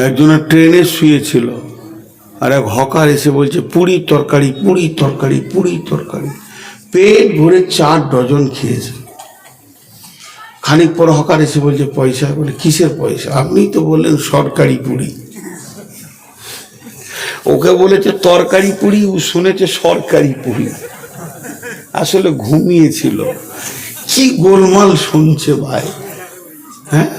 একজনের ট্রেনে শুয়েছিল, আর এক হকার এসে বলছে পুরি তরকারি, পুরি তরকারি, পুরি তরকারি। পেট ভরে 4 ডজন খেয়েছে। খানিক পর হকার এসে বলছে পয়সা। বলে কিসের পয়সা? আপনি তো বললেন সরকারি পুরি। ওকে বলেছে তরকারি পুরি, ও শুনেছে সরকারি পুরি। আসলে ঘুমিয়েছিল। কি গোলমাল শুনছে ভাই। হ্যাঁ,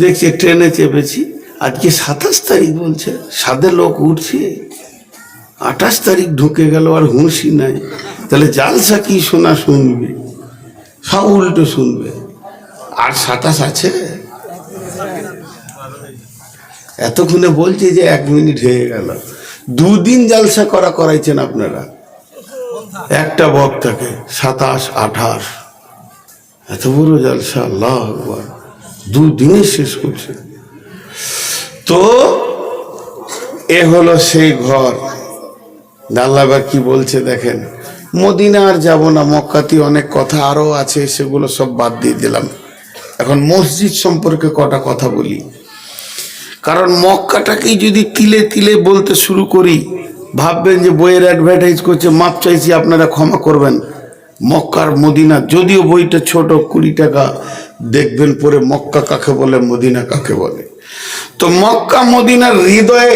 দেখছে ট্রেনে চেপেছি, আজকে 27 তারিখ বলছে, সাদে লোক উঠছে, 28 তারিখ ঢুকে গেল, আর হুঁশি নাই। তাহলে জালসা কি শোনা শুনবে? সব উল্টো শুনবে। আর 27 আছে। এতক্ষণে বলছে যে 1 মিনিট হয়ে গেল। 2 দিন জালসা করাইছেন আপনারা একটা বক্তাকে। 27, 28 এত বড় জালসা, আল্লাহ আকবার। 2 দিনে শেষ করছে। তো এ হলো সেই ঘর। আল্লাহ আবার কি বলছে দেখেন, মদিনা আর যাব না, মক্কাতে অনেক কথা আরো আছে, সেগুলো সব বাদ দিয়ে দিলাম। এখন মসজিদ সম্পর্কে কটা কথা বলি। কারণ মক্কাটাকেই যদি তিলে তিলে বলতে শুরু করি, ভাববেন যে বইয়ের অ্যাডভার্টাইজ করছে, মাপ চাইছি আপনারা ক্ষমা করবেন। মক্কার মদিনা, যদিও বইটা ছোট 20 টাকা, দেখবেন পরে মক্কা কাকে বলে, মদিনা কাকে বলে। তো মক্কা মদিনার হৃদয়ে,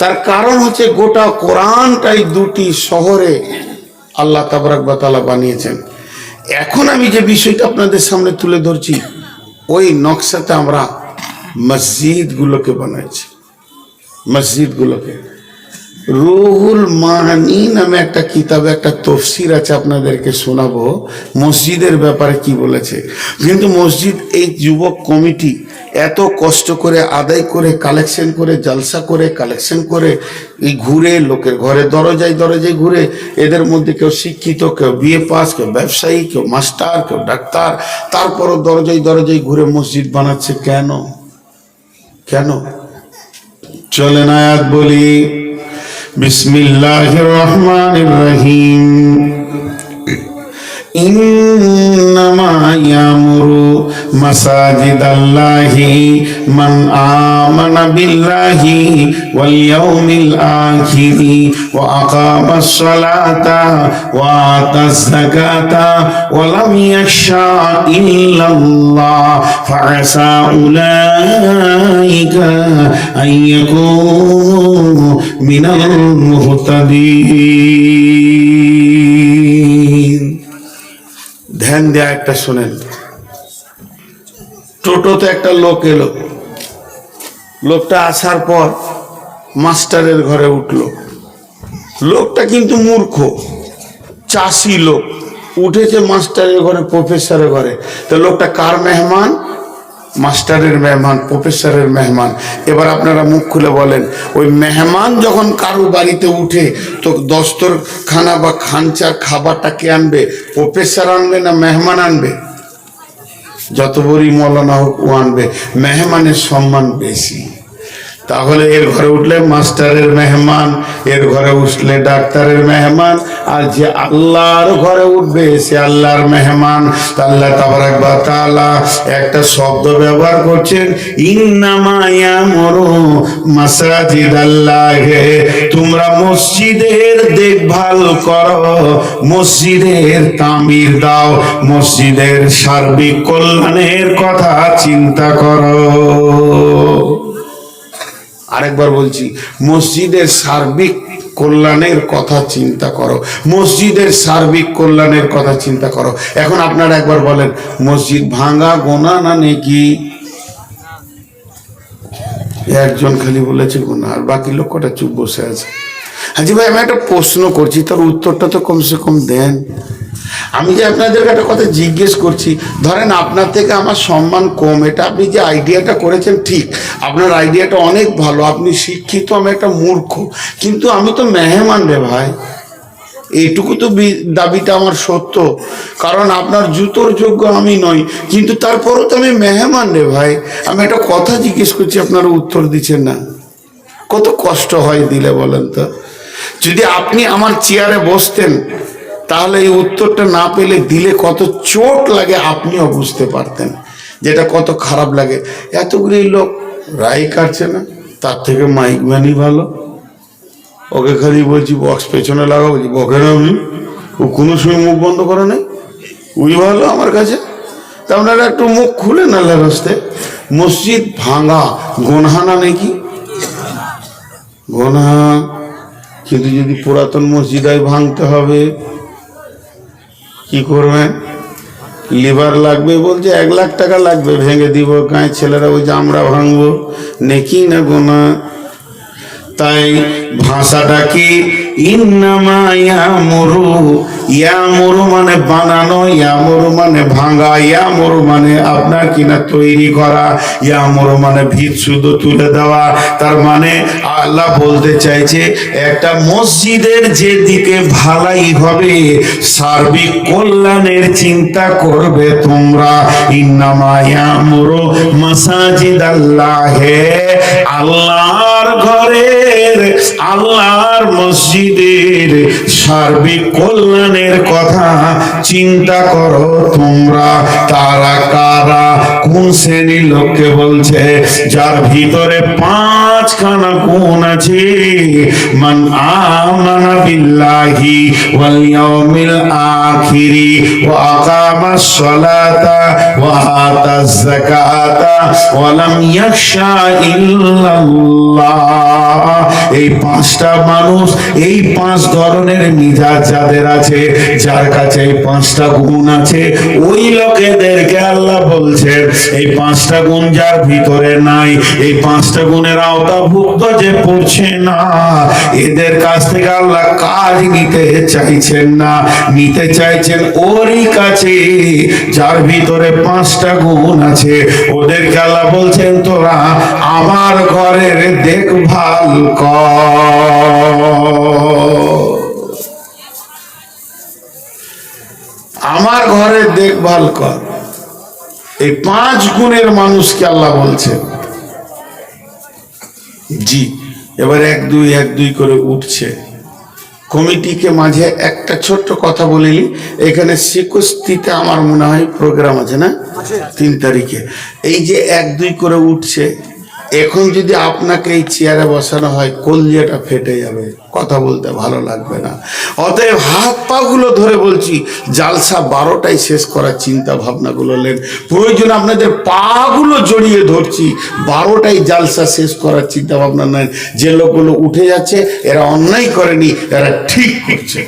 তার কারণ হচ্ছে গোটা কোরআনটাই 2টি শহরে আল্লাহ তাবারাক ওয়া তাআলা বানিয়েছেন। এখন আমি যে বিষয়টা আপনাদের সামনে তুলে ধরছি, ওই নকশাতে আমরা মসজিদগুলোকে বানাইছি। মসজিদগুলোকে রুহুল মানি নামে একটা কিতাবে একটা তফসির আছে, আপনাদেরকে শোনাবো মসজিদের ব্যাপারে কি বলেছে। কিন্তু মসজিদ এই যুবক কমিটি এত কষ্ট করে আদায় করে, কালেকশন করে, জালসা করে, কালেকশন করে, এই ঘুরে লোকের ঘরে দরজায় দরজায় ঘুরে, এদের মধ্যে কেউ শিক্ষিত, কেউ বিএ পাস, কেউ ব্যবসায়ী, কেউ মাস্টার, কেউ ডাক্তার, তারপরও দরজায় দরজায় ঘুরে মসজিদ বানাচ্ছে। কেন? কেন? চলেন আয়াত বলি। বিসমিল্লাহির রহমানির রহিম। ইন্নামা ইয়ামুরু মাসাজিদাল্লাহি মান আমানা বিল্লাহি ওয়াল ইয়াউমিল আখিরি ওয়া আকামাস সালাতা ওয়া আতাজ যাকাতা ওয়া লাম ইয়াখশা ইল্লাল্লাহ ফাআসা উলাইকা আইয়াকুনু মিনাল মুহতাদিন। ধ্যান দেয়া একটা শোনেন। টোটোতে একটা লোক এলো। লোকটা আসার পর মাস্টারের ঘরে উঠলো। লোকটা কিন্তু মূর্খ, চাষি লোক, উঠেছে মাস্টারের ঘরে, প্রফেসরের ঘরে। তো লোকটা কার মেহমান? মাস্টারের মেহমান, প্রফেসরের মেহমান। এবার আপনারা মুখ খুলে বলেন, ওই মেহমান যখন কারো বাড়িতে উঠে, তো দস্তরখানা বা খানচার খাবারটা কে আনবে? প্রফেসর আনবে না মেহমান আনবে? যত বড়ই মৌলানা হোক ও আনবে। মেহমানের সম্মান বেশি। তাহলে এর ঘরে উঠলে মাস্টারের মেহমান, এর ঘরে উঠলে ডাক্তারের মেহমান, আর যে আল্লাহর ঘরে উঠবে সে আল্লাহর মেহমান। আল্লাহ তাবারাক ওয়া তাআলা একটা শব্দ ব্যবহার করছেন, ইন্নামা ইয়ামুরু মাসাজিদাল্লাহি। তোমরা মসজিদের দেখভাল করো, মসজিদের তামির দাও, মসজিদের সার্বিক কল্যাণের কথা চিন্তা করো। আরেকবার বলছি, মসজিদের সার্বিক কল্যাণের কথা চিন্তা করো, মসজিদের সার্বিক কল্যাণের কথা চিন্তা করো। এখন আপনারা একবার বলেন, মসজিদ ভাঙা গোনা না নেকি? একজন খালি বলেছে গোনা, আর বাকি লোক কটা চুপ বসে আছে। হাজি ভাই, আমি একটা প্রশ্ন করছি, তার উত্তরটা তো কমসে কম দেন। আমি যে আপনাদেরকে একটা কথা জিজ্ঞেস করছি, ধরেন আপনার থেকে আমার সম্মান কম, এটা আপনি যে আইডিয়াটা করেছেন ঠিক, আপনার আইডিয়াটা অনেক ভালো, আপনি শিক্ষিত, আমি একটা মূর্খ, কিন্তু আমি তো মেহমান রে ভাই। এইটুকু তো দাবিটা আমার সত্য, কারণ আপনার জুতোর যোগ্য আমি নই, কিন্তু তারপরও তো আমি মেহমান রে ভাই। আমি একটা কথা জিজ্ঞেস করছি, আপনারা উত্তর দিচ্ছেন না। কত কষ্ট হয় দিলে বলেন তো। যদি আপনি আমার চেয়ারে বসতেন, তাহলে এই উত্তরটা না পেলে দিলে কত চোট লাগে আপনিও বুঝতে পারতেন। যেটা কত খারাপ লাগে। এতগুলি লোক রায় কাটছে না, তার থেকে মাইক ম্যানই ভালো। ওকে খালি বলছি বক্স পেছনে লাগা, বলছি বকে না আমি, ও কোনো সময় মুখ বন্ধ করে নাই, ওই ভালো আমার কাছে। তা আপনারা একটু মুখ খুলে না রাস্তায়। মসজিদ ভাঙা গোনহা না নাকি? গোনহা, কিন্তু যদি পুরাতন মসজিদ হয় ভাঙতে হবে, কি করবেন? লিভার লাগবে বলছে, 1 লাখ টাকা লাগবে, ভেঙে দিব। গাঁয়ের ছেলেরা বলছে আমরা ভাঙবো, নেকি না গোনা? তাই ভাষাটা কি? ইন্নামা ইয়ামুরু, ইয়ামুরু মানে বানানো, ইয়ামুরু মানে ভাঙা, ইয়ামুরু মানে আপনার কিনা তৈরি করা, ইয়ামুরু মানে ভিত শুধু তুলে দেওয়া। তার মানে আল্লাহ বলতে চাইছে একটা মসজিদের যেদিকে ভালাই হবে, সার্বিক কল্যাণের চিন্তা করবে তোমরা। ইন্নামা ইয়ামুরু মাসাজিদাল্লাহে, আল্লাহর ঘরের, আল্লাহর মসজিদের সার্বিক কল্যাণের কথা চিন্তা করো তোমরা। তারা কারা? কোন শ্রেণীর লোককে বলছে? যার ভিতরে 5খানা গুণ আছে। মান আমানা বিল্লাহি ওয়াল ইয়াউমিল আখিরি ওয়া আকামাস সালাতা ওয়া আতাজ যাকাতা ওয়া লাম ইয়াখশা ইল্লাল্লাহ। এই 5টা মানুষ, এই 5 ধরনের মিজাজ যাদের আছে, যার কাছে এই 5টা গুণ আছে, ওই লোকেদেরকে আল্লাহ বলছেন এই 5টা গুণ যার ভিতরে নাই, এই 5টা গুণের আওতাভুক্ত যে পড়ছে না, এদের কাছ থেকে আল্লাহ কাজ নিতে চাইছেন না, নিতে চাইছেন ওরই কাছে যার ভিতরে 5টা গুণ আছে। ওদেরকে আল্লাহ বলছেন তোরা আমার ঘরের দেখভাল আমার ঘরের দেখভাল কর। এই 5 গুণের মানুষকে আল্লাহ বলছেন। জি, এবার 1 2 1 2 করে উঠছে। কমিটিকে মাঝে একটা ছোট্ট কথা বলিনি, এখানে 21তে আমার মনে হয় প্রোগ্রাম আছে না, 3 তারিখে। এই যে 1 2 করে উঠছে, এখন যদি আপনাকে এই চেয়ারে বসানো হয়, কলিজাটা ফেটে যাবে, কথা বলতে ভালো লাগবে না। অতএব হাত পা গুলো ধরে বলছি, জালসা 12টায় শেষ করার চিন্তা ভাবনাগুলো নেন। প্রয়োজন আপনাদের পা গুলো জড়িয়ে ধরছি, 12টায় জালসা শেষ করার চিন্তা ভাবনা নেন। যে লোকগুলো উঠে যাচ্ছে, এরা অন্যায় করেনি, এরা ঠিক করছে।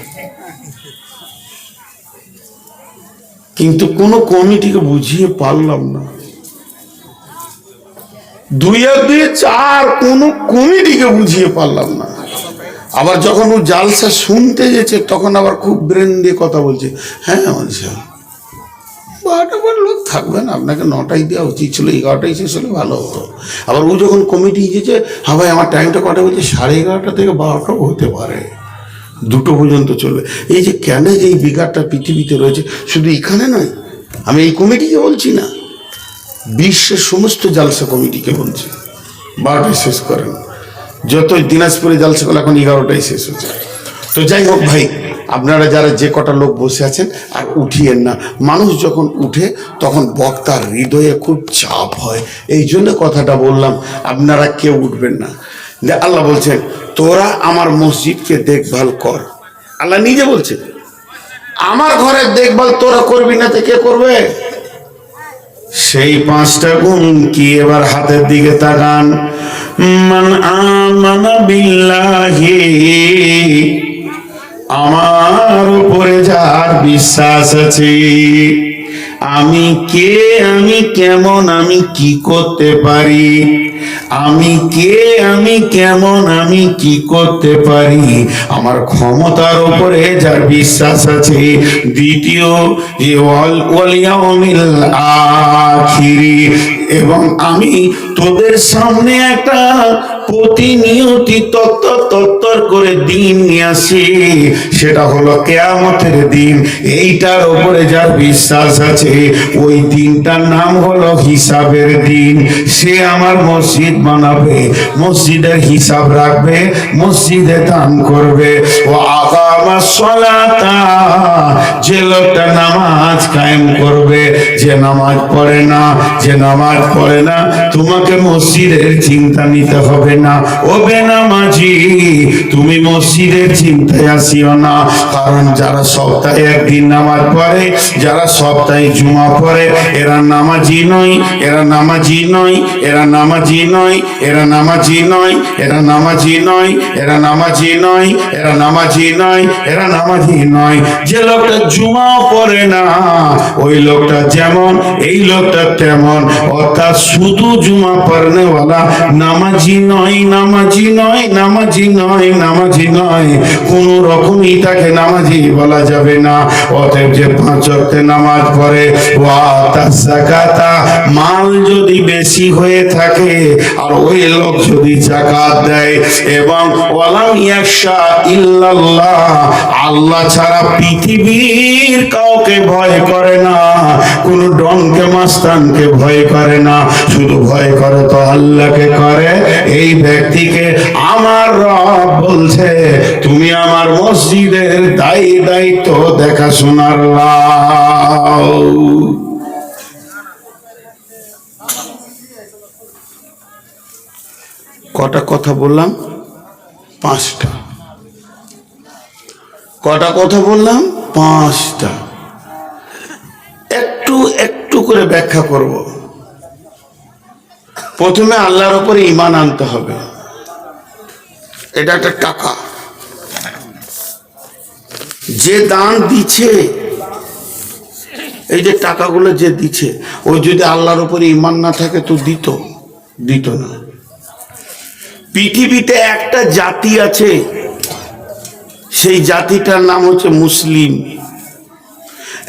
কিন্তু কোনো কমিটিকে বুঝিয়ে পারলাম না। 2 আর 2 4, কোনো কমিটিকে বুঝিয়ে পারলাম না। আবার যখন ও জালসা শুনতে যেছে, তখন আবার খুব ব্রেন দিয়ে কথা বলছে। হ্যাঁ বলছে, 12টা লোক থাকবে না, আপনাকে 9টায় দেওয়া উচিত ছিল, 11টায় শেষ হলে ভালো হতো। আবার ও যখন কমিটি গিয়েছে, হ্যাঁ ভাই আমার টাইমটা কটা, বলছে 11:30 থেকে 12টাও হতে পারে, 2টো পর্যন্ত চলবে। এই যে কেন যে এই বিঘাটা পৃথিবীতে রয়েছে, শুধু এখানে নয়, আমি এই কমিটিকে বলছি না, বিশ্বের সমস্ত জালসা কমিটিকে বলছি 12টায় শেষ করেন। যত দিনাজপুরে জালসা করলে এখন 11টায় শেষ হচ্ছে। তো যাই হোক ভাই, আপনারা যারা যে কটা লোক বসে আছেন আর উঠিয়েন না। মানুষ যখন উঠে তখন বক্তার হৃদয়ে খুব চাপ হয়, এই জন্য কথাটা বললাম। আপনারা কেউ উঠবেন না। আল্লাহ বলছেন তোরা আমার মসজিদকে দেখভাল কর। আল্লাহ নিজে বলছে আমার ঘরের দেখভাল তোরা করবি না তো কে করবে? সেই 5টা গুণ কি? এবার হাতের দিকে তাকান। মান আমানা বিল্লাহি, আমার উপরে যার বিশ্বাস আছে। আমি কে, আমি কেমন, আমি কি করতে পারি, আমি কে, আমি কেমন, আমি কি করতে পারি, আমার ক্ষমতার উপরে যার বিশ্বাস আছে। দ্বিতীয় যে ওয়াল ইয়াউমিল আখিরি, এবং আমি তোদের সামনে একটা প্রতিনিয়তি তত্তর করে দিন নিয়ে আসি, সেটা হলো কিয়ামতের দিন। এইটার উপরে যার বিশ্বাস আছে, ওই দিনটার নাম হলো হিসাবের দিন। সে আমার মসজিদ বানাবে, মসজিদের হিসাব রাখবে, মসজিদে দান করবে। ও আকাম আকামাস সালাতা, যে লোকটা নামাজ কায়েম করবে, যে নামাজ পড়ে না, যে নামাজ পড়ে না, তোমাকে মসজিদের চিন্তা নিতে হবে না। ও বেনামাজি, তুমি মসজিদের চিন্তায় আসিও না। কারণ যারা সপ্তাহে একদিন নামাজ পড়ে, যারা সপ্তাহে জুমা পড়ে, এরা নামাজি নয়, এরা নামাজি নয়, এরা নামাজি নয়, এরা নামাজি নয়, এরা নামাজি নয়, এরা নামাজি নয়, এরা নামাজি নয়, এরা নামাজি নয়। যে লোকটা জুমাও পড়ে না, ওই লোকটা যেমন এই লোকটা তেমন, অর্থাৎ শুধু জুমা পড়নেওয়ালা নামাজি নয়, নামাজি নয়, নামাজি নয়, নামাজি নয়, কোন রকমই তাকে নামাজি বলা যাবে না। অতএব যে 5 ওয়াক্তে নামাজ পড়ে, ওয়াতা যাকাতা, মাল যদি বেশি হয়ে থাকে আর ওই লোক যদি যাকাত দেয়, এবং ওয়ালাম ইয়াশা ইল্লাল্লাহ, আল্লাহ ছাড়া পৃথিবীর কাউকে ভয় করে না, কোন ডনকে মাস্তানকে ভয় করে না, শুধু ভয় করে তো আল্লাহকে করে। এই ব্যক্তিকে আমার রব বলছে, তুমি আমার মসজিদের দায়িত্ব দেখাশোনার লাও। কটা কথা বললাম? 5টা। কটা কথা বললাম? 5টা। একটু একটু করে ব্যাখ্যা করব। প্রথমে আল্লাহর উপরে ঈমান আনতে হবে। এটা একটা টাকা, যে দান দিচ্ছে, এই যে টাকাগুলো যে দিচ্ছে, ও যদি আল্লাহর উপরে ঈমান না থাকে তো দিত না। পৃথিবীতে একটা জাতি আছে, সেই জাতিটার নাম হচ্ছে মুসলিম।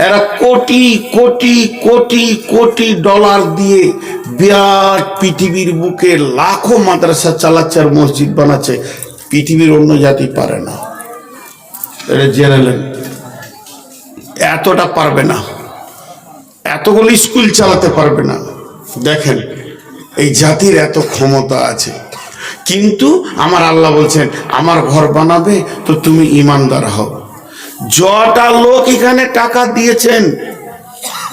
এরা কোটি কোটি কোটি কোটি ডলার দিয়ে বিরাট পৃথিবীর বুকে লাখো মাদ্রাসা চালাচ্ছে আর মসজিদ বানাচ্ছে। পৃথিবীর অন্য জাতি পারে না, এটা জেনে নেন। এতটা পারবে না, এতগুলো স্কুল চালাতে পারবে না। দেখেন, এই জাতির এত ক্ষমতা আছে, কিন্তু আমার আল্লাহ বলছেন আমার ঘর বানাবে তো তুমি ইমানদার হও। যটা লোক এখানে টাকা দিয়েছেন,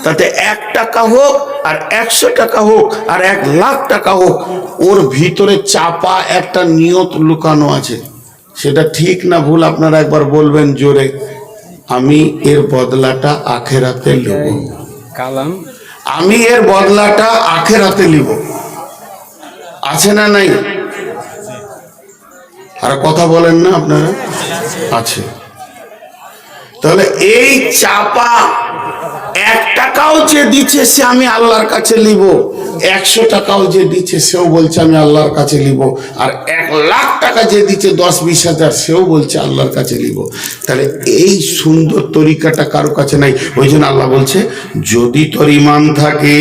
তাতে 1 টাকা হোক আর 100 টাকা হোক আর 1 লাখ টাকা হোক, ওর ভিতরে চাপা একটা নিয়ত লুকানো আছে। সেটা ঠিক না ভুল আপনারা একবার বলবেন জোরে, আমি এর বদলাটা আখেরাতে নেব, আমি এর বদলাটা আখেরাতে নিব। আছে না নাই? আর কথা বলেন না আপনারা? আছে। তাহলে এই চাপা 1 টাকাও যে দিচ্ছে সে আমি আল্লাহর কাছে নিব, 100 টাকাও যে দিচ্ছে সেও বলছে আমি আল্লাহর কাছে নিব, আর 1 লাখ টাকা যে দিচ্ছে 10-20 হাজার সেও বলছে আল্লাহর কাছে নিব। তাহলে এই সুন্দর তরিকাটা কারো কাছে নাই। ওই জন্য আল্লাহ বলছে যদি তোর ঈমান থাকে,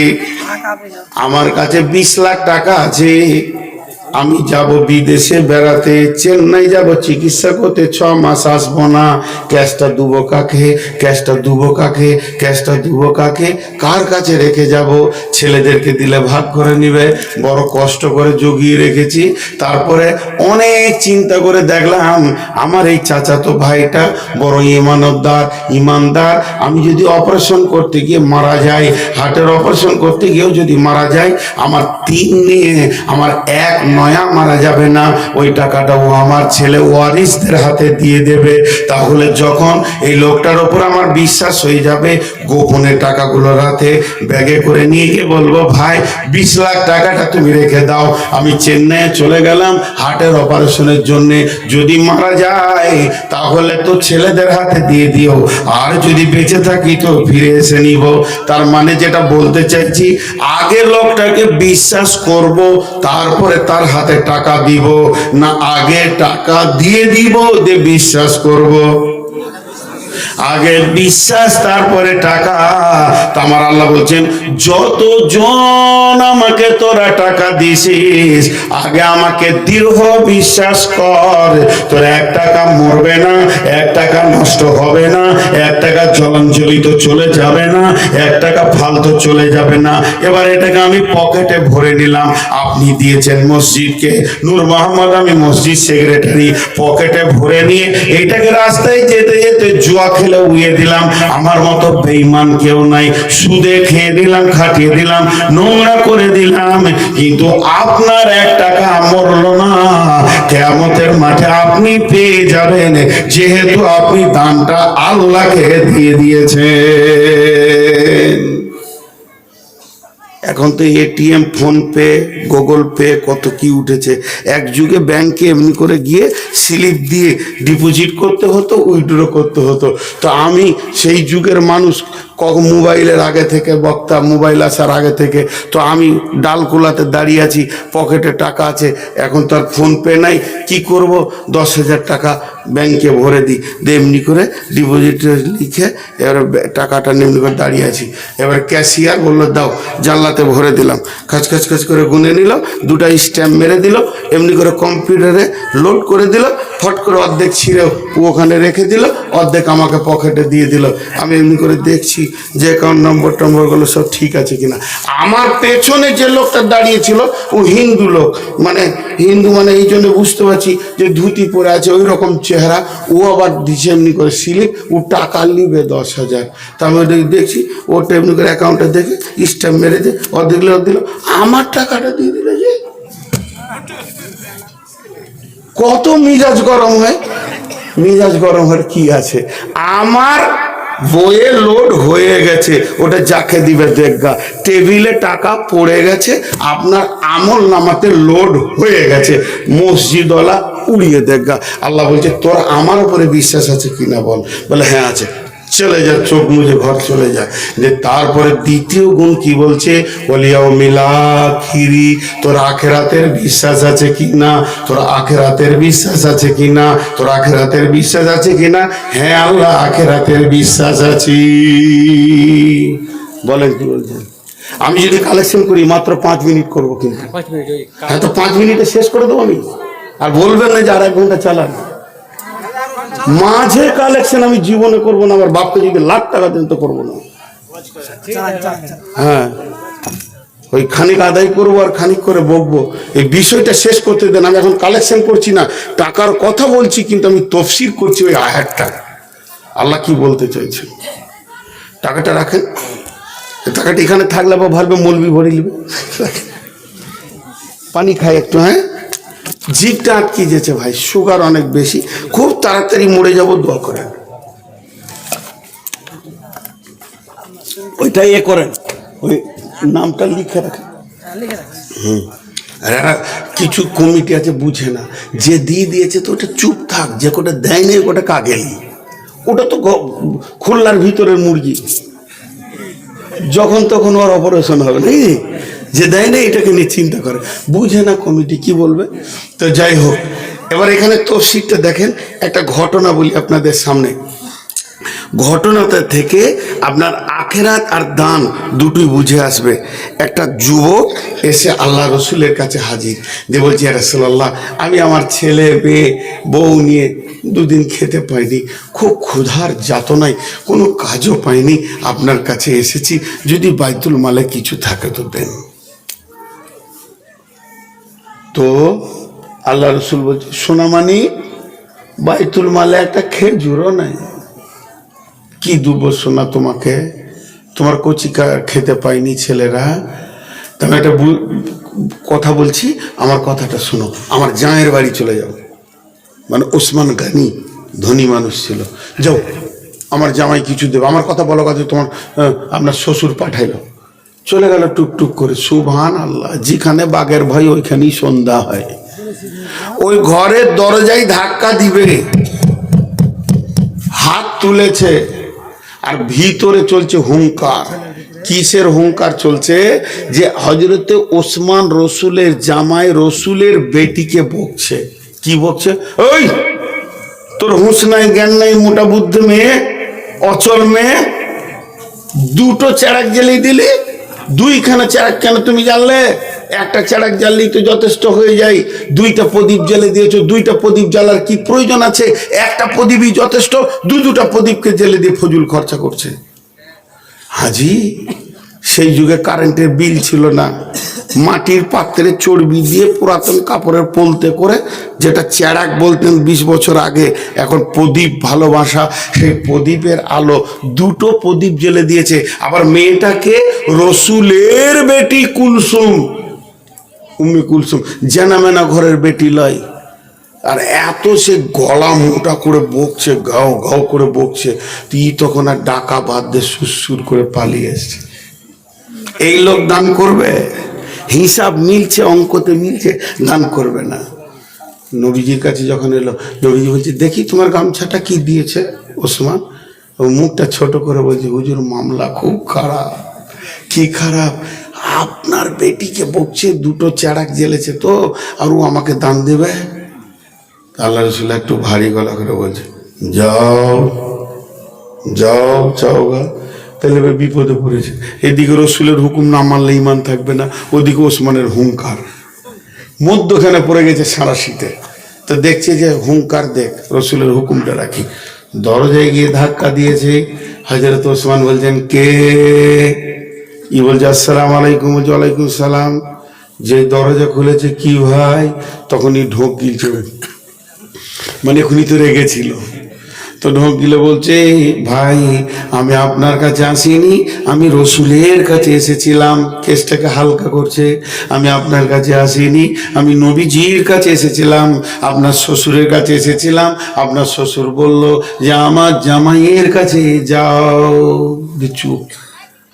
আমার কাছে 20 লাখ টাকা আছে, আমি যাব বিদেশে বেড়াতে, চেন্নাই যাব চিকিৎসা করতে, 6 মাস আসবো না, ক্যাশটা দুবো কাকে, ক্যাশটা দুবো কাকে, ক্যাশটা দুবো কাকে, কার কাছে রেখে যাব? ছেলেদেরকে দিলে ভাগ করে নিবে, বড় কষ্ট করে জগিয়ে রেখেছি। তারপরে অনেক চিন্তা করে দেখলাম আমার এই চাচাতো ভাইটা বড় ইমানদার, আমি যদি অপারেশন করতে গিয়ে মারা যাই, হার্টের অপারেশন করতে গিয়েও যদি মারা যাই, আমার 3 নিয়ে আমার 1 নয়া মারা যাবে না, ওই টাকাটা ও আমার ছেলে ওয়ারিসদের হাতে দিয়ে দেবে। তাহলে যখন এই লোকটার উপর আমার বিশ্বাস হয়ে যাবে, গোপনে টাকাগুলো রাতে ব্যাগে করে নিয়ে গিয়ে বলবো ভাই 20 লাখ টাকাটা তুমি রেখে দাও, আমি চেন্নাইয়ে চলে গেলাম হার্টের অপারেশনের জন্য, যদি মারা যায় তাহলে তো ছেলেদের হাতে দিয়ে দিও, আর যদি বেঁচে থাকি তো ফিরে এসে নিব। তার মানে যেটা বলতে চাইছি, আগে লোকটাকে বিশ্বাস করব, তারপরে তার হাতে টাকা দিব না, আগে টাকা দিয়ে দিব দিয়ে বিশ্বাস করব? আগে বিশ্বাস তারপরে টাকা। তা আমার আল্লাহ বলছেন, যতজন আমাকে তোরা টাকা দিছিস, আগে আমাকে দৃঢ় বিশ্বাস কর, তোর 1 টাকা মরবে না, 1 টাকা নষ্ট হবে না, 1 টাকা জলাঞ্জলিত চলে যাবে না, 1 টাকা ফালতু চলে যাবে না। এবার এটাকে আমি পকেটে ভরে নিলাম। আপনি দিয়েছেন মসজিদকে, নূর মোহাম্মদ, আমি মসজিদ সেক্রেটারি, পকেটে ভরে নিয়ে এইটাকে রাস্তায় যেতে যেতে জুয়া খেলে উড়িয়ে দিলাম। আমার মতো বেঈমান কেউ নাই। সুদে খেয়ে দিলাম, খাটিয়ে দিলাম, নোংরা করে দিলাম, কিন্তু আপনার 1 টাকা মরলো না। কিয়ামতের মাঠে আপনি পেয়ে যাবেন, যেহেতু আপনি দানটা আল্লাহকে দিয়ে দিয়েছেন। এখন তো ATM, phone pay, Google pay, কত কি উঠেছে। এক যুগে ব্যাংকে এমনি করে গিয়ে স্লিপ দিয়ে ডিপোজিট করতে হতো, উইথড্র করতে হতো। তো আমি সেই যুগের মানুষ, মোবাইলের আগে থেকে, বক্তা মোবাইল আসার আগে থেকে, তো আমি ডালকুলাতে দাঁড়িয়ে আছি, পকেটে টাকা আছে। এখন তো আর ফোন পে নাই, কি করব? 10,000 টাকা ব্যাংকে ভরে দিই, এমনি করে ডিপোজিট লিখে এবার টাকাটা এমনি করে দাঁড়িয়ে আছি। এবার ক্যাশিয়ার বললো দাও, জানলাতে ভরে দিলাম, খাচ খাচ খাচ করে গুনে নিল, 2টা স্ট্যাম্প মেরে দিল, এমনি করে কম্পিউটারে লোড করে দিল, ফট করে অর্ধেক ছিঁড়ে ওখানে রেখে দিল, অর্ধেক আমাকে পকেটে দিয়ে দিল। আমি এমনি করে দেখছি যে অ্যাকাউন্ট নম্বরগুলো সব ঠিক আছে কিনা। আমার পেছনে যে লোকটা দাঁড়িয়েছিল ও হিন্দু লোক, মানে হিন্দু, মানে এই জন্য বুঝতে পারছি যে ধুতি পরে আছে, ওই রকম চেহারা। ও আবার দিচ্ছে এমনি করে স্লিপ, ও টাকা নিবে 10,000। তা আমি দেখছি ওটা এমনি করে অ্যাকাউন্টে দেখে স্ট্যাম্প মেরে দিয়ে অর্ধেক লোক দিল, আমার টাকাটা দিয়ে দিল। যে কত মিজাজ গরম হয়, মিজাজ গরম হওয়ার কি আছে? আমার বইয়ে লোড হয়ে গেছে, ওটা যাকে দিবে দেখগা, টেবিলে টাকা পড়ে গেছে, আপনার আমল নামাতে লোড হয়ে গেছে, মসজিদওয়ালা উড়িয়ে দেখগা। আল্লাহ বলছে তোর আমার উপরে বিশ্বাস আছে কিনা বল। বলে হ্যাঁ আছে। চলে যায়, চোখ মুজে ঘর চলে যায়। যে তারপরে দ্বিতীয় গুণ কি বলছে? বলিয়াও মিলাখিরি, তোর আখেরাতের বিশ্বাস আছে কিনা, তোর আখেরাতের বিশ্বাস আছে কিনা, তোর আখেরাতের বিশ্বাস আছে কিনা? হ্যাঁ আল্লাহ, আখেরাতের বিশ্বাস আছে। বলেন কি বলছেন? আমি যদি কালেকশন করি মাত্র 5 মিনিট করবো, কিন্তু হ্যাঁ, তো 5 মিনিটে শেষ করে দেবো আমি। আর বলবেন না যে আর 1 ঘন্টা চালান। মাঝে কালেকশন আমি জীবনে করবো না। আমার বাপকে যদি লাখ টাকা দেন তো করবো না। হ্যাঁ, ওই খানিক আদায় করবো আর খানিক করে বকবো। এই বিষয়টা শেষ করতে দেন। আমি এখন কালেকশন করছি না, টাকার কথা বলছি, কিন্তু আমি তফসির করছি ওই আয়াতটা। আল্লাহ কি বলতে চাইছে? টাকাটা রাখেন, টাকাটা এখানে থাকলে বা ভাববে মলবি ভরে নিবে। পানি খাই একটু। হ্যাঁ, জিভটা আটকে যেছে ভাই, সুগার অনেক বেশি, খুব তাড়াতাড়ি মরে যাব, দোয়া করেন। ওইটাই করেন, ওই নামটা লিখে রাখেন। কিছু কমিটি আছে বুঝে না, যে দিয়ে দিয়েছে তো ওটা চুপ থাক, যে কোটা দেয় নেই ওটা কাগেলি, ওটা তো খুলনার ভিতরের মুরগি, যখন তখন ওর অপারেশন হবে নাকি? যে দেয় না এটাকে নিয়ে চিন্তা করে, বুঝে না কমিটি কি বলবে। তো যাই হোক, এবার এখানে তফসিরটা দেখেন। একটা ঘটনা বলি আপনাদের সামনে। ঘটনাটা থেকে আপনার আখেরাত আর দান দুটোই বুঝে আসবে। একটা যুবক এসে আল্লাহ রসুলের কাছে হাজির, যে বলছি ইয়া রাসূলুল্লাহ, আমি আমার ছেলে মেয়ে বউ নিয়ে 2 দিন খেতে পাইনি, খুব ক্ষুধার যাতনায়, কোনো কাজও পাইনি, আপনার কাছে এসেছি, যদি বাইতুল মালে কিছু থাকে তো দেন। তো আল্লাহ রসুল বলছে, সোনামানি, বাইতুল মালে একটা খেজুরও নাই, কি দেবো সোনা তোমাকে? তোমার কচিকা খেতে পাইনি ছেলেরা। তবে একটা কথা বলছি, আমার কথাটা শোনো। আমার জায়ের বাড়ি চলে যাও, মানে ওসমান গানি ধনী মানুষ ছিল, যাও, আমার জামাই কিছু দেবে, আমার কথা বলো, কথা তোমার আপনার শ্বশুর পাঠাইলো। চলে গেল টুকটুক করে। সুবহান আল্লাহ, যেখানে বাঘের ভয় ওইখানেই সন্ধ্যা হয়। ওই ঘরের দরজায় ধাক্কা দিবে, হাত তুলেছে, আর ভিতরে চলছে হুঙ্কার। কিসের হুঙ্কার চলছে? যে হযরতে ওসমান রসুলের জামাই রসুলের বেটিকে বকছে। কি বকছে? ওই তোর হুঁশ নাই, জ্ঞান নাই, মোটা বুদ্ধি মেয়ে, অচল মেয়ে, দুটো চেরাক জ্বালিয়ে দিলি, দুইখানা চেরাক কেন তুমি জ্বাললে? একটা চেরাক জ্বাললেই তো যথেষ্ট হয়ে যায়, দুইটা প্রদীপ জ্বালে দিয়েছো, দুইটা প্রদীপ জ্বালার কি প্রয়োজন আছে? একটা প্রদীপই যথেষ্ট, দুটা প্রদীপকে জ্বালে দিয়ে ফজুল খরচা করছে। হাজি, সেই যুগে কারেন্টের বিল ছিল না, মাটির পাত্রে চর্বি দিয়ে পুরাতন কাপড়ের পোলতে করে, যেটা চেরাক বলতেন 20 বছর আগে, এখন প্রদীপ ভালোবাসা, সেই প্রদীপের আলো, দুটো প্রদীপ জ্বেলে দিয়েছে। আবার মেয়েটাকে রসুলের বেটি কুলসুম, উম্মে কুলসুম, জানামেনা ঘরের বেটি লয়। আর এত সে গলা মোটা করে বকছে, গাও গাও করে বকছে, তুই তখন আর ডাকা বাদ দিয়ে সুরসুর করে পালিয়ে এসছে। এই লোক দান করবে? হিসাব মিলছে, অঙ্কতে মিলছে, দান করবে না। নবীজির কাছে যখন এলো, নবীজি বলছে, দেখি তোমার গামছাটা কি দিয়েছে ওসমান? ও মুখটা ছোট করে বলছে, হুজুর মামলা খুব খারাপ। কি খারাপ? আপনার বেটিকে বকছে, দুটো চেরাক জ্বেলেছে তো, আর ও আমাকে দান দেবে? আল্লাহ রসুল একটু ভারী গলা করে বলছে, যাও যাও চাওগা। তাহলে এবার বিপদে পড়েছে। এদিকে রসুলের হুকুম না মানলে ইমান থাকবে না, ওদিকে ওসমানের হুঙ্কার, মধ্যখানে পড়ে গেছে সারা শীতে। তো দেখছে যে হুঙ্কার, দেখ রসুলের হুকুমটা রাখি। দরজায় গিয়ে ধাক্কা দিয়েছে। হযরত ওসমান বলছেন, কে? ই বলছে, আসসালামু আলাইকুম। বলছে, ওয়ালাইকুম সালাম। যে দরজা খুলেছে, কি ভাই? তখনই ঢোক গিলছে, মানে এখনই তো রেগেছিল। তো ঢোক গিলে বলছে, ভাই আমি আপনার কাছে আসিনি, আমি রসুলের কাছে এসেছিলাম। কেসটাকে হালকা করছে। আমি আপনার কাছে আসিনি, আমি নবীজির কাছে এসেছিলাম, আপনার শ্বশুরের কাছে এসেছিলাম। আপনার শ্বশুর বলল যে আমার জামাইয়ের কাছে যাও। চুপ।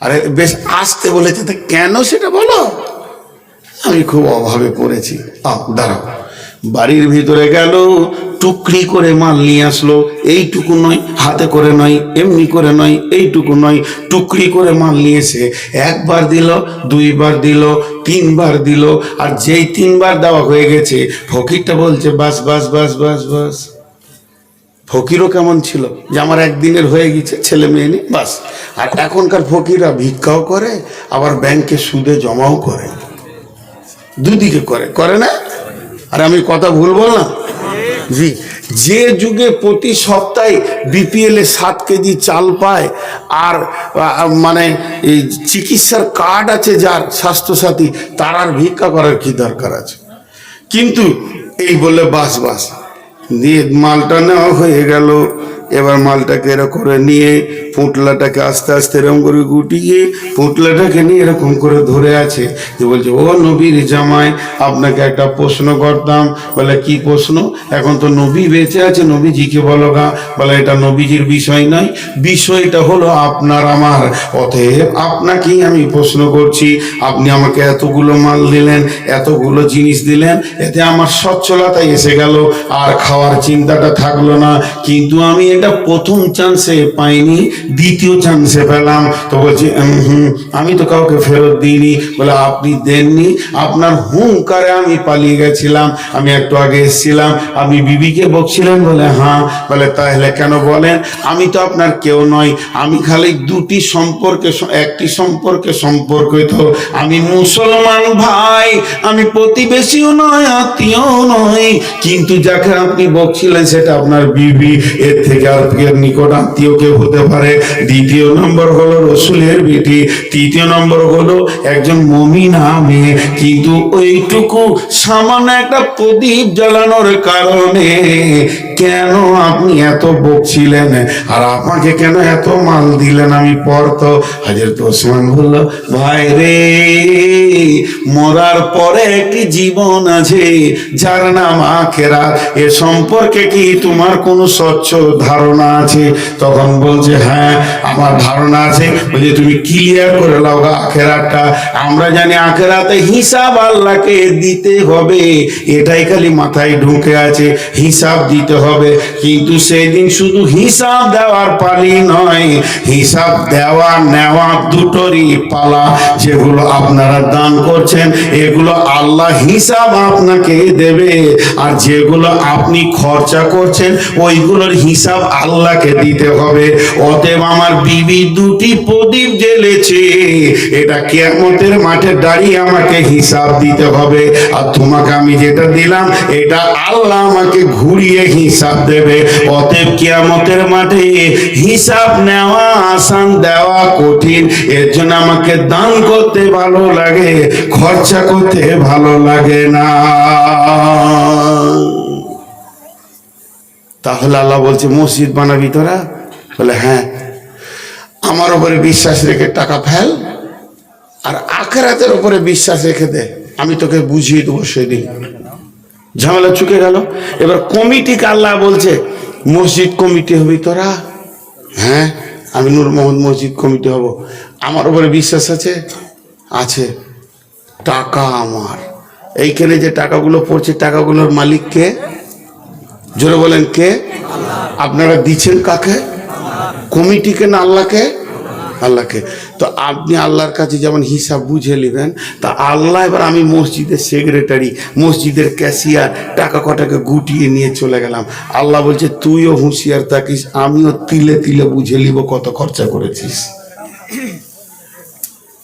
আরে বেশ আসতে বলেছে, তো কেন সেটা বলো। আমি খুব অভাবে পড়েছি। দাঁড়াও। বাড়ির ভিতরে গেল, টুকরি করে মাল নিয়ে আসলো। এইটুকু নয়, হাতে করে নয়, এমনি করে নয়, এইটুকু নয়, টুকরি করে মাল নিয়ে এসে একবার দিল, দুইবার দিল, তিনবার দিল। আর যেই তিনবার দেওয়া হয়ে গেছে, ফকিরটা বলছে, বাস বাস বাস বাস বাস। ফকিরও কেমন ছিল, যে আমার একদিনের হয়ে গেছে, ছেলে মেয়ে নেই, বাস। আর এখনকার ফকিররা ভিক্ষাও করে, আবার ব্যাংকে সুদে জমাও করে, দুদিকে করে, করে না? আর আমি কথা ভুল বললাম? জি। যে যুগে প্রতি সপ্তাহে বিপিএল এ 7 কেজি চাল পায়, আর মানে এই চিকিৎসার কার্ড আছে যার, স্বাস্থ্যসাথী, তার আর ভিক্ষা করার কি দরকার আছে? কিন্তু এই বলে বাস বাস দিয়ে মালটা নেওয়া হয়ে গেল। এবার মালটাকে এরকম করে নিয়ে পুঁটলাটাকে আস্তে আস্তে এরকম করে গুটিয়ে পুঁটলাটাকে নিয়ে এরকম করে ধরে আছে। যে বলছে, ও নবীর জামাই, আপনাকে একটা প্রশ্ন করতাম। বলে, কি প্রশ্ন? এখন তো নবী বেঁচে আছে, নবীজিকে বলো গা। বলে, এটা নবীজির বিষয় নয়, বিষয়টা হলো আপনার আমার। অতএব আপনাকেই আমি প্রশ্ন করছি। আপনি আমাকে এতগুলো মাল দিলেন, এতগুলো জিনিস দিলেন, এতে আমার সচ্ছলতায় এসে গেল, আর খাওয়ার চিন্তাটা থাকলো না। কিন্তু আমি এটা প্রথম চান্সে পাইনি, দ্বিতীয় চান্সে পেলাম। তো বলছি, আমি তো কাউকে ফেরত দিইনি। বলে, আপনি দেননি, আপনার হুঙ্কারে আমি পালিয়ে গেছিলাম। আমি একটু আগে এসেছিলাম, আপনি বিবিকে বকছিলেন। বলে, হ্যাঁ। বলে, তাহলে কেন বলেন? আমি তো আপনার কেউ নই, আমি খালি দুটি সম্পর্কে, একটি সম্পর্কে সম্পর্কিত। আমি মুসলমান ভাই, আমি প্রতিবেশীও নয়, আত্মীয় নয়। কিন্তু যাকে আপনি বকছিলেন সেটা আপনার বিবি, এর থেকে আর নিকট আত্মীয় কেউ হতে পারে। দ্বিতীয় নম্বর হলো রসুলের বেটি। তৃতীয় নম্বর হলো একজন মুমিনা মেয়ে। কিন্তু ওইটুকু সামান্য একটা প্রদীপ জ্বালানোর কারণে কেন আপনি এত বকছিলেন, আর আমাকে কেন এত মাল দিলেন? আমি পড়ত। হযরত ওসমান বলল, ভাই রে, মরার পরে একটি জীবন আছে, যার নাম আখিরাত। এ সম্পর্কে কি তোমার কোনো স্বচ্ছ ধারণা আছে? তখন বলছে, হ্যাঁ আমার ধারণা আছে। বলছে, তুমি ক্লিয়ার করে লাও আখিরাতটা। আমরা জানি আখিরাতে হিসাব আল্লাহকে দিতে হবে, এটাই খালি মাথায় ঢুকে আছে, হিসাব দিতে হবে। কিন্তু সেদিন শুধু হিসাব দেওয়ার পালি নয়, হিসাব দেওয়া নেওয়া দুটোরই পালা। যেগুলো আপনারা দান করছেন, এগুলো আল্লাহ হিসাব আপনাকে দেবে, আর যেগুলো আপনি খরচা করছেন, ওইগুলোর হিসাব আল্লাহকে দিতে হবে। অতএব অতএব আমার বিবি দুটি প্রদীপ জ্বেলেছে, এটা কিয়ামতের মাঠে দাঁড়িয়ে আমাকে হিসাব দিতে হবে। আর তোমাকে আমি যেটা দিলাম এটা আল্লাহ আমাকে ঘুরিয়ে হিসাব দেবে। অতএব কিয়ামতের মাঠে হিসাব নেওয়া আসান, দেওয়া কঠিন। এর জন্য আমাকে দান করতে ভালো লাগে, খরচা করতে ভালো লাগে না। তাহলে আল্লাহ বলছে মসজিদ বানাবি তোরা? বলে হ্যাঁ। আমার উপরে বিশ্বাস রেখে টাকা ফেল, আর আখিরাতের উপরে বিশ্বাস রেখে দে, আমি তোকে বুঝিয়ে দেবো সেদিন। ঝামেলা চুকে গেল। এবার কমিটিকে আল্লাহ বলছে মসজিদ কমিটি হবি তোরা? হ্যাঁ, আমি নূর মোহাম্মদ মসজিদ কমিটি হব। আমার উপরে বিশ্বাস আছে? আছে। টাকা আমার, এইখানে যে টাকাগুলো পড়ছে টাকাগুলোর মালিক কে? জোরে বলেন কে? আপনারা দিচ্ছেন কাকে? কমিটিকে না আল্লাহকে? আল্লাহকে। তো আপনি আল্লাহর কাছে যেমন হিসাব বুঝে নেবেন, তা আল্লাহ এবার আমি মসজিদের সেক্রেটারি, মসজিদের ক্যাশিয়ার, টাকা কটাকে গুটিয়ে নিয়ে চলে গেলাম। আল্লাহ বলছে তুইও হুঁশিয়ার থাকিস, আমিও তিলে তিলে বুঝে নিব কত খরচা করেছিস।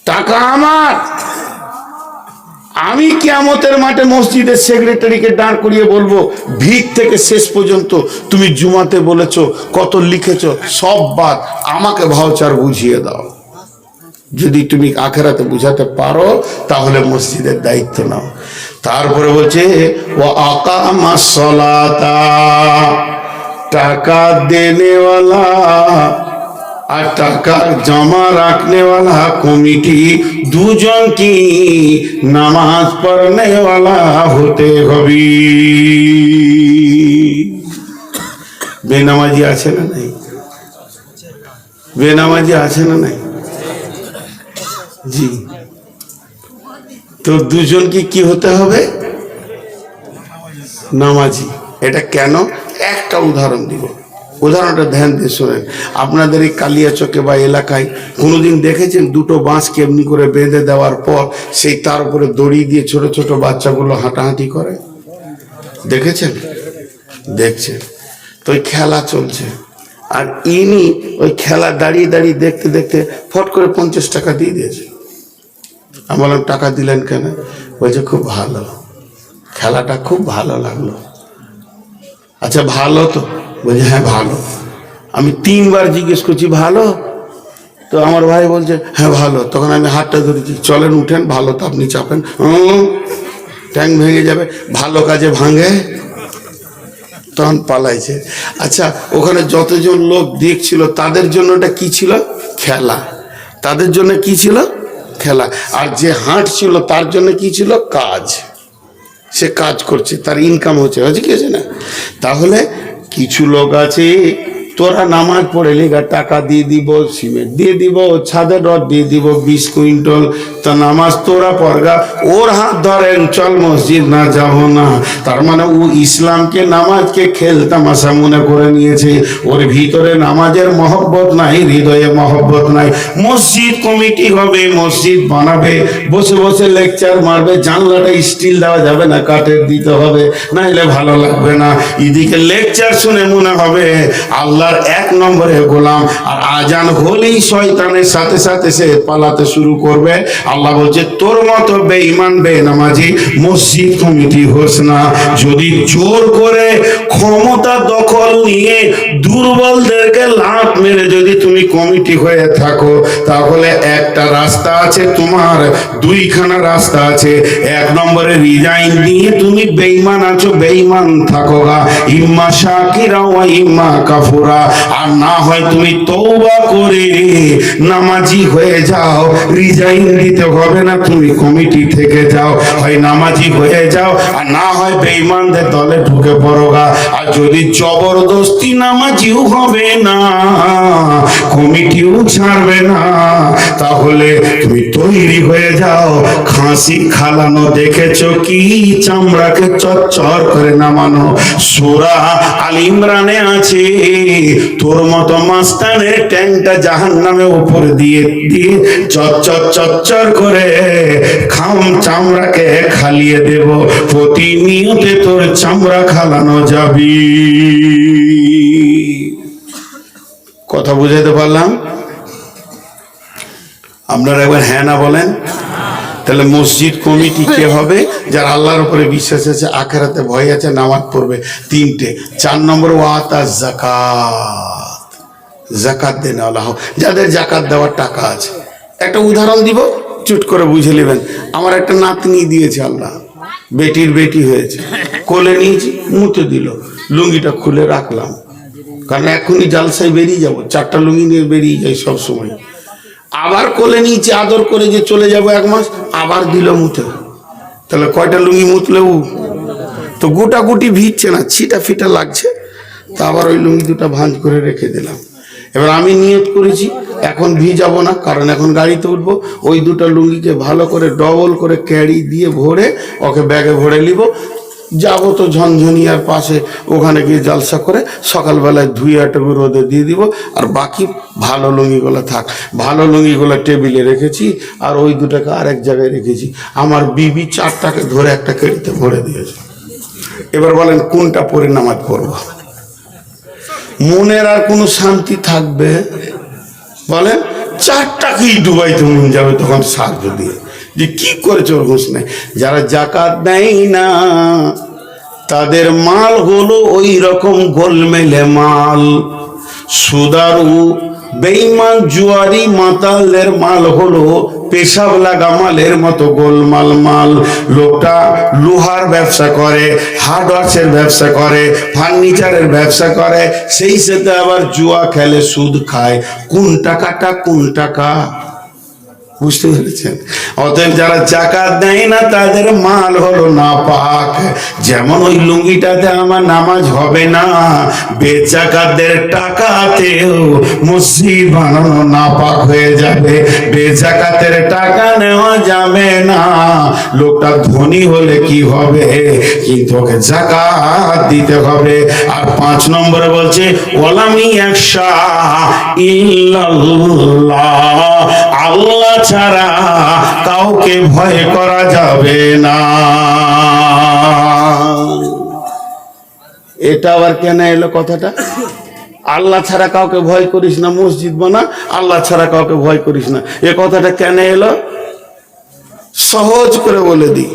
টাকা আমার। আমি কিয়ামতের মাঠে মসজিদের সেক্রেটারিকে দাঁড় করিয়ে বলবো ভিক থেকে শেষ পর্যন্ত তুমি জুমাতে বলেছো, কত লিখেছো, সব বাদ, আমাকে ভাউচার বুঝিয়ে দাও। যদি তুমি আখিরাতে বুঝাতে পারো তাহলে মসজিদের দায়িত্ব নাও। তারপরে বলছে ওয়া আকামাস সালাতা, টাকা দেনেওয়ালা আর টাকা জমা রাখনেওয়ালা কমিটি দুজন কি নামাজ পড়নেওয়ালা হতে হবে। বেনামাজি আছে না নাই? বেনামাজি আছে না নাই? জি। তো দুজন কি হতে হবে? নামাজি। এটা কেন? একটা উদাহরণ দিব, উদাহরণটা ধ্যান দিয়ে শোনেন। আপনাদের এই কালিয়াচকে বা এলাকায় কোনোদিন দেখেছেন দুটো বাঁশ কেমনি করে বেঁধে দেওয়ার পর সেই তার উপরে দড়ি দিয়ে ছোট ছোট বাচ্চাগুলো হাঁটাহাঁটি করে? দেখেছেন? দেখছেন। তো ওই খেলা চলছে, আর ইনি ওই খেলা দাঁড়িয়ে দাঁড়িয়ে দেখতে দেখতে ফট করে 50 টাকা দিয়ে দিয়েছে। আমি বললাম টাকা দিলেন কেন? বলছে খুব ভালো, খেলাটা খুব ভালো লাগলো। আচ্ছা ভালো তো? বলছে হ্যাঁ ভালো। আমি 3 বার জিজ্ঞেস করছি ভালো তো? আমার ভাই বলছে হ্যাঁ ভালো। তখন আমি হাতটা ধরেছি, চলেন উঠেন, ভালো তো আপনি চাপেন, ট্যাঙ্ক ভেঙে যাবে, ভালো কাজে ভাঙে। তখন পালাইছে। আচ্ছা ওখানে যতজন লোক দেখছিল তাদের জন্য এটা কি ছিল? খেলা। তাদের জন্য কি ছিল? খেলা। আর যে হাঁটছিল তার জন্য কি ছিল? কাজ। সে কাজ করছে, তার ইনকাম হচ্ছে, কি আছে না? তাহলে কিছু লোক আছে তোরা নামাজ পড়ে লেগা টাকা দিয়ে দিব, সিমেন্ট দিয়ে দিব, ছাদের রড দিয়ে দিব 20 কুইন্টাল, তা নামাজ তোরা পড়গা, ওর হাত ধরেন চল মসজিদ না যাব না। তার মানে ও ইসলামকে নামাজকে খেল তামাশা মনে করে নিয়েছে। ওর ভিতরে নামাজের মহব্বত নাই, হৃদয়ে মহব্বত নাই। মসজিদ কমিটি হবে, মসজিদ বানাবে, বসে বসে লেকচার মারবে, জানলাটা স্টিল দেওয়া যাবে না, কাঠের দিতে হবে, নাইলে ভালো লাগবে না। এদিকে লেকচার শুনে মনে হবে আল্লাহর 1 নম্বরে গোলাম, আর আজান হলেই শয়তানের সাথে সাথে সে পালাতে শুরু করবে। আল্লাহ বলছে তোর মতো বেঈমান বেনামাজি মসজিদ কমিটি হোস না। যদি জোর করে ক্ষমতা দখল নিয়ে দুর্বলদেরকে লাফ মেরে যদি তুমি কমিটি হয়ে থাকো, তাহলে একটা রাস্তা আছে তোমার, 2খানা রাস্তা আছে। 1 নম্বরে রিজাইন দিয়ে তুমি বেঈমান আছো, বেঈমান থাকো গা, ইম্মা শাকিরা ওয়া ইম্মা কাফুরা। আর না হয় তুমি তওবা করে নামাজি হয়ে যাও, রিজাইন দিতে হবে না, তুমি কমিটি থেকে যাও। হয় নামাজি হয়ে যাও, আর না হয় বেঈমানদের দলে ঢুকে পড়ো গা। আর যদি জবরদস্তি নামাজিও হবে না, কমিটিও ছাড়বে না, তাহলে তুমি তৈরি হয়ে যাও। খাসি খালানো দেখেছো কি? চামড়াকে চচ্চর করে নামানো। সূরা আল ইমরানে আছে তোর মতো মাস্তানের ট্যাংটা জাহান্নামে উপর দিয়ে দিয়ে চচ্চর চচ্চর করে চামড়াকে খালিয়ে দেব। প্রতিনিয়ত তোর চামড়া খালানো যাবি। কথা বুঝাতে পারলাম? আপনারা একবার হ্যাঁ না বলেন। তাহলে মসজিদ কমিটি কে হবে? যার আল্লাহর উপরে বিশ্বাস আছে, আখেরাতে ভয় আছে, নামাজ পড়বে। 3টে। 4 নম্বর ওয়াতা যাকাত, যাকাত দেন আল্লাহ, যাদের যাকাত দেওয়ার টাকা আছে। একটা উদাহরণ দিব, চুট করে বুঝে নেবেন। আমার একটা নাতনি দিয়েছে আল্লাহ, বেটির বেটি হয়েছে, কোলে নিয়েছি, মুতে দিল, লুঙ্গিটা খুলে রাখলাম, কারণ এখনই জালসায় বেরিয়ে যাব, 4টা লুঙ্গি নিয়ে বেরিয়ে যাই সব সময়। আবার কোলে নিয়েছি আদর করে যে চলে যাব 1 মাস, আবার দিল মুতে। তাহলে কয়টা লুঙ্গি মুতলেও তো গোটা গুটি ভিজছে না, ছিটা ফিটা লাগছে, তা আবার ওই লুঙ্গি 2টা ভাঁজ করে রেখে দিলাম। এবার আমি নিয়ত করেছি এখন ভিজাবো না, কারণ এখন গাড়িতে উঠবো, ওই 2টা লুঙ্গিকে ভালো করে ডবল করে ক্যারি দিয়ে ভরে ওকে ব্যাগে ভরে নিব, যাবো তো ঝনঝনিয়ার পাশে, ওখানে গিয়ে জালসা করে সকালবেলায় ধুয়ে এটুকু রোদে দিয়ে দিব। আর বাকি ভালো লুঙ্গিগুলো থাক, ভালো লুঙ্গিগুলো টেবিলে রেখেছি, আর ওই 2টাকে আরেক জায়গায় রেখেছি। আমার বিবি 4টাকে ধরে একটা কেড়িতে ভরে দিয়েছে। এবার বলেন কোনটা পরে নামাজ পড়বো? মনের আর কোনো শান্তি থাকবে? বলেন 4টাকেই ডুবাইতে মন যাবে তখন সাহায্য দিয়ে, যে কি করেছে ওর হুঁশ নেই। যারা জাকাত দেয় না তাদের মাল হলো ওই রকম গোলমেলে মাল। সুদারু বেঈমান জুয়ারি মাতালদের মাল হলো পেশাব লাগা মালের মতো গোলমাল মাল। লোকটা লোহার ব্যবসা করে, হার্ডওয়ার্সের ব্যবসা করে, ফার্নিচারের ব্যবসা করে, সেই সাথে আবার জুয়া খেলে, সুদ খায়। কোন টাকাটা কোন টাকা? বুঝতে পেরেছেন? অতএব যারা জাকাত দেয় না তাদের মাল হলো নাপাক। যেমন ওই লুঙ্গিটাতে আমার নামাজ হবে না, বেজাকাতদের টাকাতেও মসজিদ বানানো নাপাক হয়ে যাবে। বেজাকাতের টাকা নেওয়া যাবে না। লোকটা ধনী হলে কি হবে, কিন্তু ওকে জাকাত দিতে হবে। আর 5 নম্বরে বলছে ওয়ালামি ইয়াখশা ইল্লাল্লাহ, আল্লাহ ছাড়া কাউকে ভয় করা যাবে না। এটা আবার কেন এলো কথাটা? আল্লাহ ছাড়া কাউকে ভয় করিস না, মসজিদ বানা, আল্লাহ ছাড়া কাউকে ভয় করিস না, এ কথাটা কেন এলো? সহজ করে বলে দিই।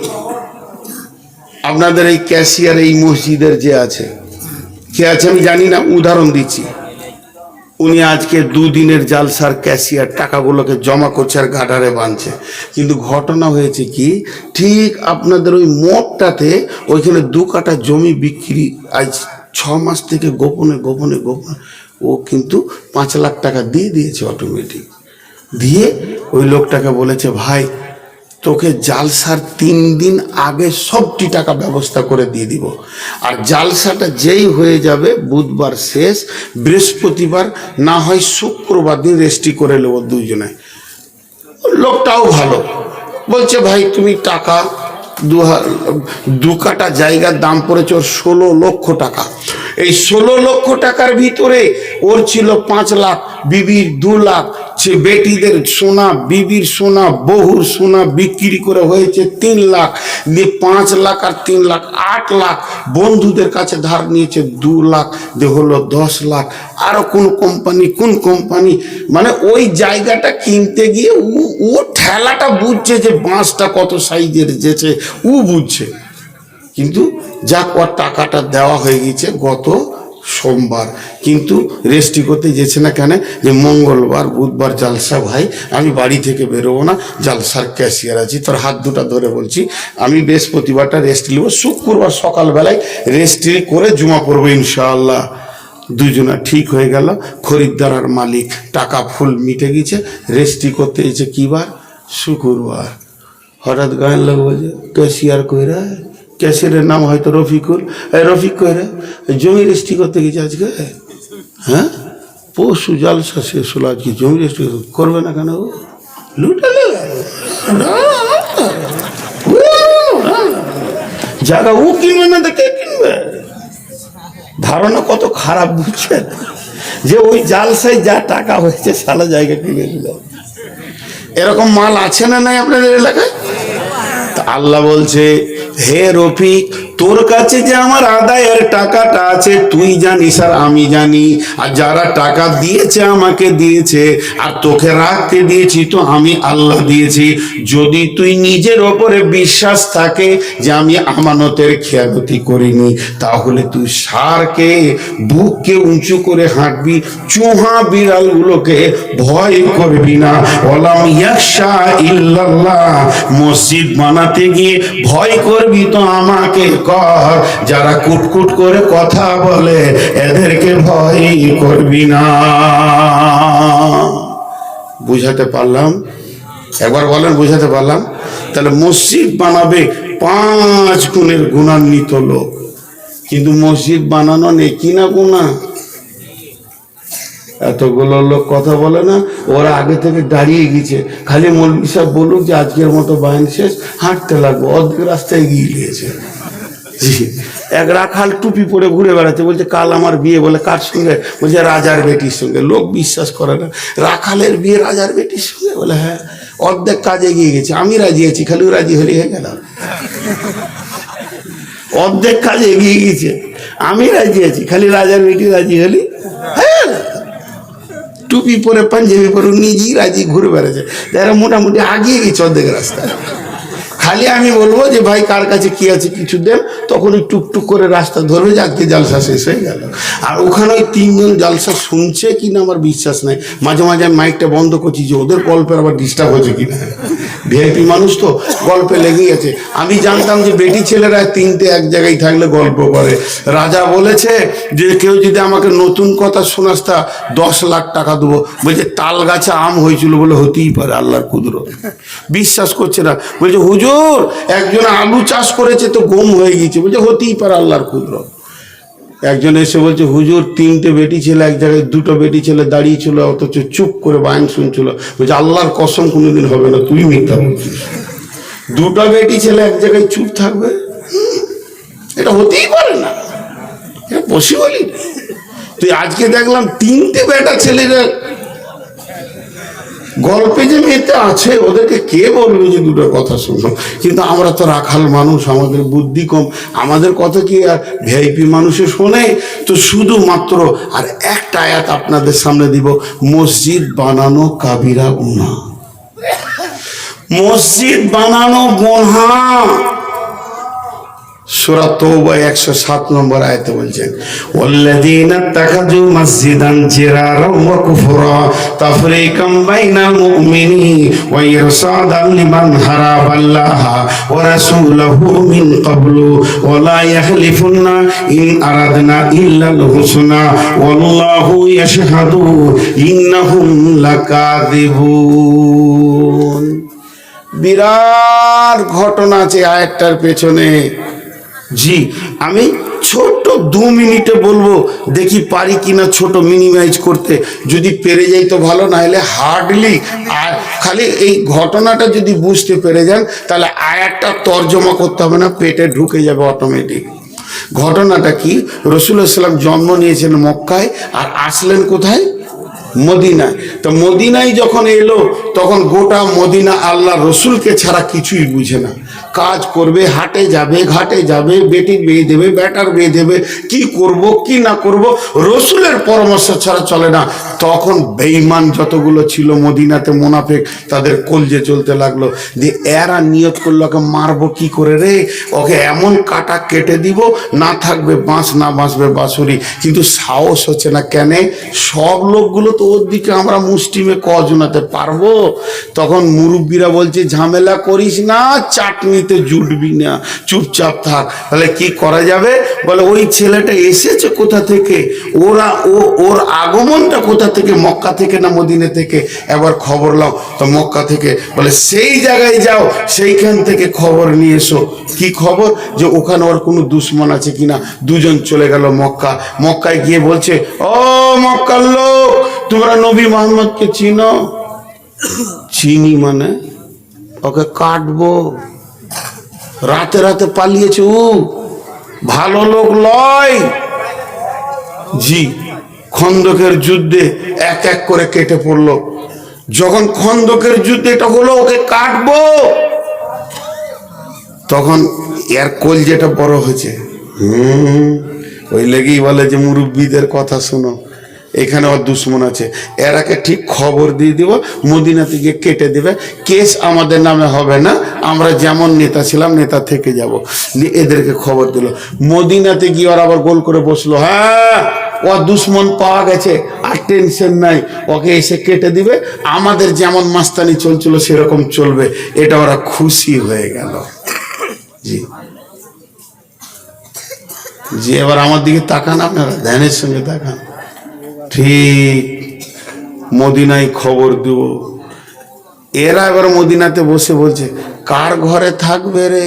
আপনাদের এই ক্যাশিয়ার এই মসজিদের যে আছে, কে আছে আমি জানি না, উদাহরণ দিচ্ছি। উনি আজকে 2 দিনের জালসার ক্যাশিয়ার, টাকাগুলোকে জমা করছে আর গাডারে বাঁধছে। কিন্তু ঘটনা হয়েছে কি, ঠিক আপনাদের ওই মোড়টাতে ওইখানে 2 কাঠা জমি বিক্রি আজ 6 মাস থেকে গোপনে গোপনে গোপনে ও কিন্তু 5 লাখ টাকা দিয়ে দিয়েছে অটোমেটিক। দিয়ে ওই লোকটাকে বলেছে, ভাই তোকে জালসার 3 দিন আগে সবটি টাকা ব্যবস্থা করে দিয়ে দিব। আর জালসাটা যেই হয়ে যাবে বুধবার শেষ, বৃহস্পতিবার না হয় শুক্রবার দিন রেস্টি করে নেব দুজনে। লোকটাও ভালো, বলছে ভাই তুমি টাকা 2 কাঠা জায়গার দাম পড়েছে ওর 16 লক্ষ টাকা। এই 16 লক্ষ টাকার ভিতরে ওর ছিল 5 লাখ, বিবির 2 লাখ, সে বেটিদের সোনা, বিবির সোনা, বহুর সোনা বিক্রি করে হয়েছে 3 লাখ, দিয়ে 5 লাখ আর 3 লাখ 8 লাখ, বন্ধুদের কাছে ধার নিয়েছে 2 লাখ, দিয়ে হলো 10 লাখ। আরো কোন কোম্পানি মানে ওই জায়গাটা কিনতে গিয়ে ও ঠেলাটা বুঝছে যে বাঁশটা কত সাইজের যেছে, ও বুঝছে। কিন্তু যাক ওর টাকাটা দেওয়া হয়ে গেছে গত সোমবার, কিন্তু রেস্টি করতে যেছে না কেন, যে মঙ্গলবার বুধবার জালসা, ভাই আমি বাড়ি থেকে বেরোবো না, জালসার ক্যাশিয়ার আছি, তোর হাত 2টা ধরে বলছি আমি বৃহস্পতিবারটা রেস্ট নেব, শুক্রবার সকালবেলায় রেস্টি করে জুমা পড়বো ইনশাআল্লাহ। দুজনা ঠিক হয়ে গেল, খরিদ্দার আর মালিক টাকা ফুল মিটে গেছে। রেস্টি করতে এসে কি বার? শুক্রবার। হঠাৎ গায়ের লোক বলছে ক্যাশিয়ার কইরা, ক্যাশিয়ারের নাম হয়তো রফিকুল, রফিক কইরা জমি রেস্টি করতে গেছে আজকে। হ্যাঁ, পশু জালসা শেষ হলো, আজকে জমি রেস্টি করবে না কেন? ও লুটালে জায়গা ও কিনবে না তো কে কিনবে? ধারণা কত খারাপ বুঝছেন, যে ওই জালসায় যা টাকা হয়েছে সারা জায়গা কিনে দিল। এরকম মাল আছে না নাই আপনাদের এলাকায়? তা আল্লাহ বলছে হে রফিক, তোর কাছে যে আমার আদায়ের টাকাটা আছে তুই জানিস আর আমি জানি, আর যারা টাকা দিয়েছে আমাকে দিয়েছে, আর তোকে রাখতে দিয়েছি তো আমি আল্লাহ দিয়েছি। যদি তুই নিজের ওপরে বিশ্বাস থাকে যে আমি আমানতের খেয়ানতি করিনি, তাহলে তুই ষাঁড়কে বুককে উঁচু করে হাঁটবি, চুহা বিড়ালগুলোকে ভয় করবি না। ওয়ালাম ইয়াখশা ইল্লাল্লাহ, মসজিদ বানাতে গিয়ে ভয় করবি তো আমাকে কর, যারা কুটকুট করে কথা বলে এদেরকে ভয় করবি না। বুঝাতে পারলাম? একবার বলেন বুঝাতে পারলাম? তাহলে মসজিদ বানাবে 5 গুণের গুণান্বিত লোক, কিন্তু মসজিদ বানানো নেকি না গুনাহ? এতগুলো লোক কথা বলে না, ওরা আগে থেকে দাঁড়িয়ে গেছে, খালি মৌলভী সাহেব বলুক যে আজকের মতো বায়ান শেষ, হাঁটতে লাগবো, অর্ধেক রাস্তায় গিয়ে নিয়েছে। এক রাখাল টুপি পরে ঘুরে বেড়াচ্ছে, বলছে কাল আমার বিয়ে। বলে কার সঙ্গে? বলছে রাজার বেটির সঙ্গে। লোক বিশ্বাস করে না, রাখালের বিয়ে রাজার বেটির সঙ্গে? বলে হ্যাঁ। অর্ধেক কাজে গিয়ে গেছে, আমি রাজি আছি, খালি রাজি হলে হয়ে গেল। অর্ধেক কাজে এগিয়ে গেছে, আমি রাজি আছি, খালি রাজার বেটি রাজি হলি। হ্যাঁ, টুপি পরে পাঞ্জাবি পরে নিজেই রাজি ঘুরে বেড়াচ্ছে, যারা মোটামুটি আগিয়ে গেছে অর্ধেক রাস্তায়। খালি আমি বলবো যে ভাই কার কাছে কি আছে কিছু দেন, তখনই টুকটুক করে রাস্তা ধরবে যে আজকে জালসা শেষ হয়ে গেল। আর ওখানে ওই 3 জন জালসা শুনছে কিনা আমার বিশ্বাস নাই। মাঝে মাঝে আমি মাইকটা বন্ধ করছি যে ওদের গল্পের আবার ডিস্টার্ব হচ্ছে কিনা। ভিআইপি মানুষ তো গল্পে লেগে গেছে। আমি জানতাম যে বেটি ছেলেরা 3টে এক জায়গায় থাকলে গল্প করে। রাজা বলেছে যে কেউ যদি আমাকে নতুন কথা শোনাস তা 10 লাখ টাকা দেবো। বলছে তাল গাছে আম হয়েছিল, বলে হতেই পারে, আল্লাহর কুদরত। বিশ্বাস করছে না, বলছে হুজুর একজন আলু চাষ করেছে তো গম হয়ে গেছে, বলছে হতেই পারে, আল্লাহর কুদরত। একজন এসে বলছে হুজুর 3টে বেটি ছেলে এক জায়গায়, 2টো বেটি ছেলে দাঁড়িয়ে ছিল, অথচ চুপ করে বায়ান শুনছিল। বলছে আল্লাহর কসম কোনোদিন হবে না, তুই মিথ্যা বলছিস। 2টো বেটি ছেলে এক জায়গায় চুপ থাকবে? এটা হতেই পারে না, এটা পসিবলই না। তুই আজকে দেখলাম 3টে বেটা ছেলেরা গল্পে যে মেয়েতে আছে, ওদেরকে কে বলবে যে 2টো কথা শুনলো? কিন্তু আমরা তো রাখাল মানুষ, আমাদের বুদ্ধি কম, আমাদের কথা কি আর ভিআইপি মানুষে শোনে? তো শুধুমাত্র আর একটা আয়াত আপনাদের সামনে দিব, মসজিদ বানানো কাবিরা গুনাহ। মসজিদ বানানো গুনাহ। সূরা তাওবা 107 নম্বর আয়াতে বলছেন ওয়াল্লাযীনা তাখাযু মাসজিদান জিরারান ওয়া কুফরা তাফরীকাম বাইনাল মুমিনিন ওয়া ইরসাদান লিমান হারাবাল্লাহা ওয়া রাসূলুহু মিন ক্বাবলু ওয়া লা ইয়াহলিফুনা ইন আরাদনা ইল্লাল হুসনা ওয়াল্লাহু ইয়াশহাদু ইন্নাহুম লাকাযিবুন। বিরাট ঘটনা আছে আয়াতটার পেছনে। জি, আমি ছোট্ট 2 মিনিটে বলবো, দেখি পারি কিনা ছোট মিনিমাইজ করতে। যদি পেরে যাই তো ভালো, না হলে হার্ডলি। আর খালি এই ঘটনাটা যদি বুঝতে পেরে যান, তাহলে আয়াতটা তর্জমা করতে হবে না, পেটে ঢুকে যাবে অটোমেটিক। ঘটনাটা কি? রাসূলুল্লাহ সাল্লাল্লাহু আলাইহি ওয়াসাল্লাম জন্ম নিয়েছেন মক্কায়, আর আসলেন কোথায়? মদিনায়। তো মদিনায় যখন এলো, তখন গোটা মদিনা আল্লাহ রসুলকে ছাড়া কিছুই বুঝে না। কাজ করবে, হাটে যাবে, ঘাটে যাবে, বেটির বিয়ে দেবে, বেটার বিয়ে দেবে, কি করব কি না করব, রসুলের পরামর্শ ছাড়া চলে না। তখন বেঈমান যতগুলো ছিল মদিনাতে, মুনাফিক, তাদের কলজে চলতে লাগলো যে এরা নিয়ত করলো ওকে মারবো কি করে রে, ওকে এমন কাটা কেটে দিব, না থাকবে বাঁশ না বাঁচবে বাঁশুরি। কিন্তু সাহস হচ্ছে না। কেন? সব লোকগুলো তো ওর দিকে, আমরা মুষ্টিমে কজনাতে পারবো। তখন মুরব্বীরা বলছে ঝামেলা করিস না, চাটনিতে জুটবি না, চুপচাপ থাক। তাহলে কি করা যাবে? বলে ওই ছেলেটা এসেছে কোথা থেকে, ওর আগমনটা কোথা থেকে, মক্কা থেকে না মদিনা থেকে, একবার খবর লাও। তো মক্কা থেকে। বলে সেই জায়গায় যাও, সেইখান থেকে খবর নিয়ে এসো। কি খবর? যে ওখানে ওর কোনো দুশ্মন আছে কিনা। 2 জন চলে গেল মক্কা। মক্কায় গিয়ে বলছে ও মক্কার লোক, তোমরা নবী মুহাম্মদকে চিনো? চিনি মানে? ওকে কাটবো। রাতে রাতে পালিয়েছে, ও ভালো লোক লয়। জি, খন্দকের যুদ্ধে এক এক করে কেটে পড়লো। যখন খন্দকের যুদ্ধে এটা হলো, ওকে কাটবো, তখন এর কোল যেটা বড় হয়েছে, ওই লেগেই বলে যে মুরব্বীদের কথা শোনো, এখানে ওর দুশ্মন আছে, এরাকে ঠিক খবর দিয়ে দিব, মদিনাতে গিয়ে কেটে দেবে, কেস আমাদের নামে হবে না, আমরা যেমন নেতা ছিলাম নেতা থেকে যাব। এদেরকে খবর দিল, মদিনাতে গিয়ে ওরা আবার গোল করে বসলো, হ্যাঁ ও দুশ্মন পাওয়া গেছে, আর টেনশন নাই, ওকে এসে কেটে দিবে, আমাদের যেমন মাস্তানি চলছিল সেরকম চলবে। এটা ওরা খুশি হয়ে গেল। জি জি, এবার আমার দিকে তাকান, আপনারা ধ্যানের সঙ্গে তাকান। ঠিক মদিনায় খবর দেব, এরা এবার মদিনাতে বসে বলছে কার ঘরে থাকবে রে,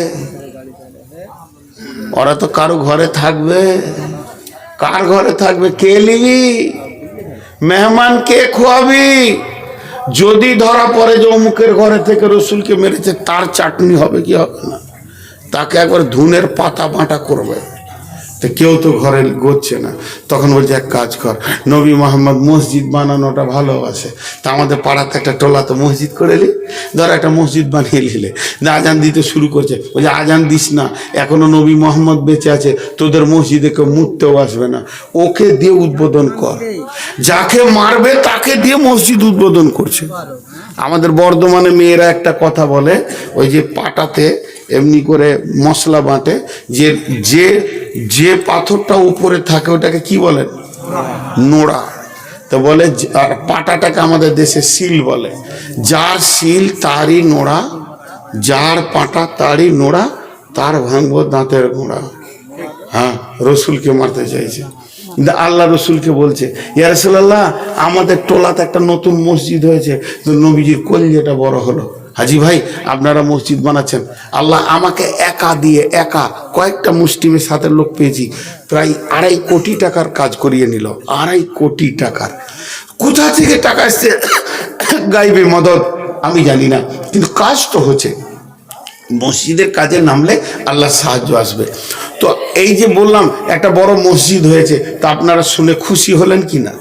ওরা তো কারো ঘরে থাকবে, কার ঘরে থাকবে, কে নিবি, মেহমান কে খোয়াবি, যদি ধরা পড়ে যে অমুকের ঘরে থেকে রসুলকে মেরেছে, তার চাটনি হবে কি হবে না, তাকে একবার ধুনের পাতা বাঁটা করবে। তো কেউ তো ঘরে গোচ্ছে না, তখন বলছে এক কাজ কর, নবী মোহাম্মদ মসজিদ বানানোটা ভালোবাসে, তা আমাদের পাড়াতে একটা টোলা তো মসজিদ করে নি, ধর একটা মসজিদ বানিয়ে নিলে, আজান দিতে শুরু করছে, বলছে আজান দিস না, এখনো নবী মোহাম্মদ বেঁচে আছে, তোদের মসজিদে কেউ মুততেও আসবে না, ওকে দিয়ে উদ্বোধন কর, যাকে মারবে তাকে দিয়ে মসজিদ উদ্বোধন করছে। আমাদের বর্ধমানে মেয়েরা একটা কথা বলে, ওই যে পাটাতে এমনি করে মশলা বাটে, যে যে যে পাথরটা উপরে থাকে ওটাকে কি বলে, নোড়া। তো বলে পাটাটাকে আমাদের দেশে শিল বলে, যার শিল তারই নোড়া, যার পাটা তারই নোড়া, তার ভাঙবো দাঁতের গোড়া। হ্যাঁ, রসুলকে মারতে চাইছে, আল্লাহ রসুলকে বলছে, ইয়া রাসূলুল্লাহ আমাদের টোলাতে একটা নতুন মসজিদ হয়েছে, তো নবীজির কলিজাটা বড় হলো, হাজি ভাই আপনারা মসজিদ বানাচ্ছেন, আল্লাহ আমাকে একা দিয়ে, একা কয়েকটা মুসলিমের সাথে লোক পেয়েছি, প্রায় 2.5 কোটি টাকার কাজ করিয়ে নিল। 2.5 কোটি টাকার, কোথা থেকে টাকা আসছে গাইবে মদত আমি জানি না, কিন্তু কাজ তো হচ্ছে। মসজিদের কাজে নামলে আল্লাহ সাহায্য আসবে। তো এই যে বললাম একটা বড় মসজিদ হয়েছে, তা আপনারা শুনে খুশি হলেন কি না?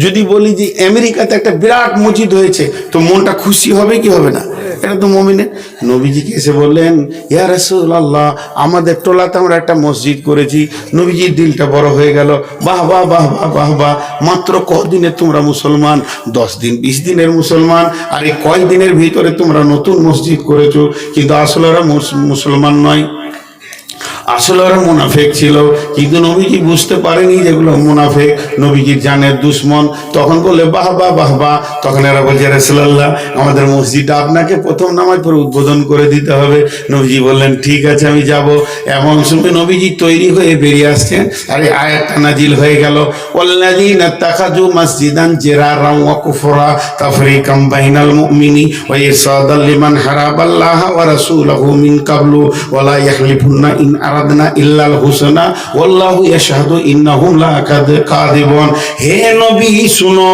যদি বলি যে আমেরিকাতে একটা বিরাট মসজিদ হয়েছে, তো মনটা খুশি হবে কি হবে না? এটা তো মুমিনের। নবীজিকে এসে বললেন, ইয়া রাসূলুল্লাহ আমাদের টোলাতে আমরা একটা মসজিদ করেছি, নবীজির দিলটা বড় হয়ে গেল, বাহ বাহ বাহ বাহ বাহ বাহ, মাত্র কদিনে তোমরা মুসলমান, 10 দিন 20 দিনের মুসলমান, আর এই কয়েকদিনের ভিতরে তোমরা নতুন মসজিদ করেছো, কিন্তু আসলে ওরা মুসলমান নয়, আসলে ওরা মুনাফেক ছিল, কিন্তু নবীজি বুঝতে পারেনি যেগুলো মুনাফেক, নবীজির জানের দুশ্মন। তখন বললে বাহ বাহ বাহ বাহ, তখন এরা বলছে রাসূলুল্লাহ আমাদের মসজিদটা আপনাকে প্রথম নামাজ পড়ে উদ্বোধন করে দিতে হবে। নবীজি বললেন ঠিক আছে আমি যাব। এমন সময় নবীজি তৈরি হয়ে বেরিয়ে আসছেন, আর এই আয়াতটা নাজিল হয়ে গেল, ওয়াল্লাযীনা ইত্তাখাযু মাসজিদান জিরারান ওয়া কুফরা তাফরীকাম বাইনাল মুমিনি ওয়া ইরসাদাল লিমান হারাবাল্লাহা ওয়া রাসূলুহু মিন কাবলু ওয়া লা ইয়াহলিফুন্না ইন আরাদনা ইল্লাল হুসনা ওয়াল্লাহু ইয়াশহাদু ইন্নাহুম লাকাযিবুন। হে নবী শুনো,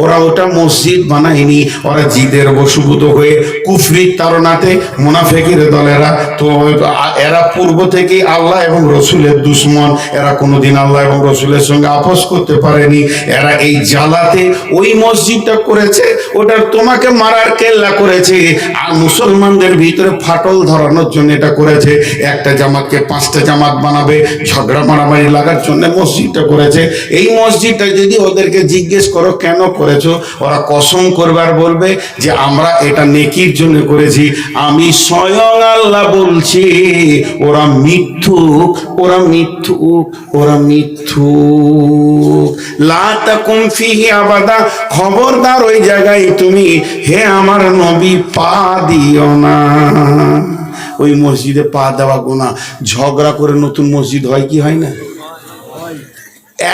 ওরা ওটা মসজিদ বানায়নি, ওরা জিদের বশীভূত হয়ে কুফরির তাড়নাতে মুনাফিকের দলেরা, তো এরা পূর্ব থেকে আল্লাহ এবং রসুলের দুশমন, এরা কোনোদিন আল্লাহ এবং রসুলের সঙ্গে আপোষ করতে পারেনি, এরা এই জ্বালাতে ওই মসজিদটা করেছে, ওটা তোমাকে মারার কেল্লা করেছে, আর মুসলমানদের ভিতরে ফাটল ধরানোর জন্য এটা করেছে, একটা জামাতকে 5টা জামাত বানাবে, ঝগড়া মারামারি লাগার জন্য মসজিদটা করেছে। এই মসজিদটা যদি ওদেরকে জিজ্ঞেস করো কেন করেছো, ওরা কসম করবে আর বলবে যে আমরা এটা নেকির জন্য করেছি। আমি স্বয়ং আল্লাহ বলছি ওরা মিথ্যুক, ওরা মিথ্যুক, ওরা মিথ্যুক। লা তাকুম ফিহি আবাদা, খবরদার ওই জায়গায় তুমি হে আমার নবী পা দিও না। ওই মসজিদে পা দেওয়া গুনাহ। ঝগড়া করে নতুন মসজিদ হয় কি হয় না?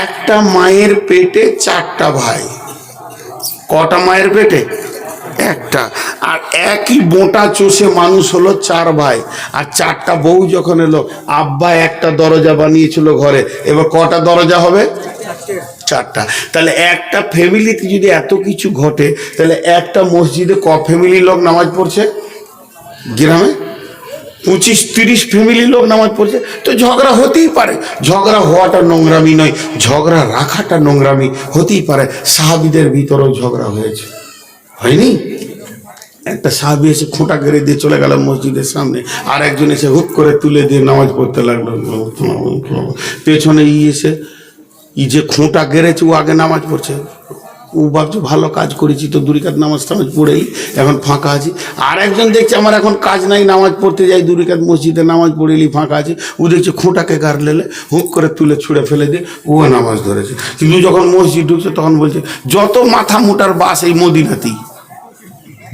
একটা মায়ের পেটে 4টা ভাই, কটা মায়ের পেটে? একটা। আর একই বোঁটা চষে মানুষ হলো 4 ভাই, আর 4টা বউ যখন এলো, আব্বা একটা দরজা বানিয়েছিল ঘরে, এবার কটা দরজা হবে? 4টা। তাহলে একটা ফ্যামিলিতে যদি এত কিছু ঘটে, তাহলে একটা মসজিদে ক ফ্যামিলি লোক নামাজ পড়ছে? গ্রামে 25-30 ফ্যামিলি লোক নামাজ পড়ছে, তো ঝগড়া হতেই পারে। ঝগড়া হওয়াটা নোংরামি নয়, ঝগড়া রাখাটা নোংরামি হতেই পারে। সাহাবীদের ভিতরেও ঝগড়া হয়েছে, হয়নি? একটা সাহাবী এসে খোঁটা গেড়ে দিয়ে চলে গেল মসজিদের সামনে, আর একজন এসে হুক করে তুলে দিয়ে নামাজ পড়তে লাগলো। পেছনে এসে যে খোঁটা গেড়েছে ও আগে নামাজ পড়ছে, ও ভাবছে ভালো কাজ করেছি তো, দুই রাকাত নামাজ টামাজ পড়েই এখন ফাঁকা আছি। আর একজন দেখছে আমার এখন কাজ নাই, নামাজ পড়তে যাই, দুই রাকাত মসজিদে নামাজ পড়েলি ফাঁকা আছে, ও দেখছে খোঁটাকে গাড় লেলে হুক করে তুলে ছুঁড়ে ফেলে দিয়ে ও নামাজ ধরেছে। কিন্তু যখন মসজিদ ঢুকছে তখন বলছে যত মাথা মোটার বাস এই মদিনাতেই,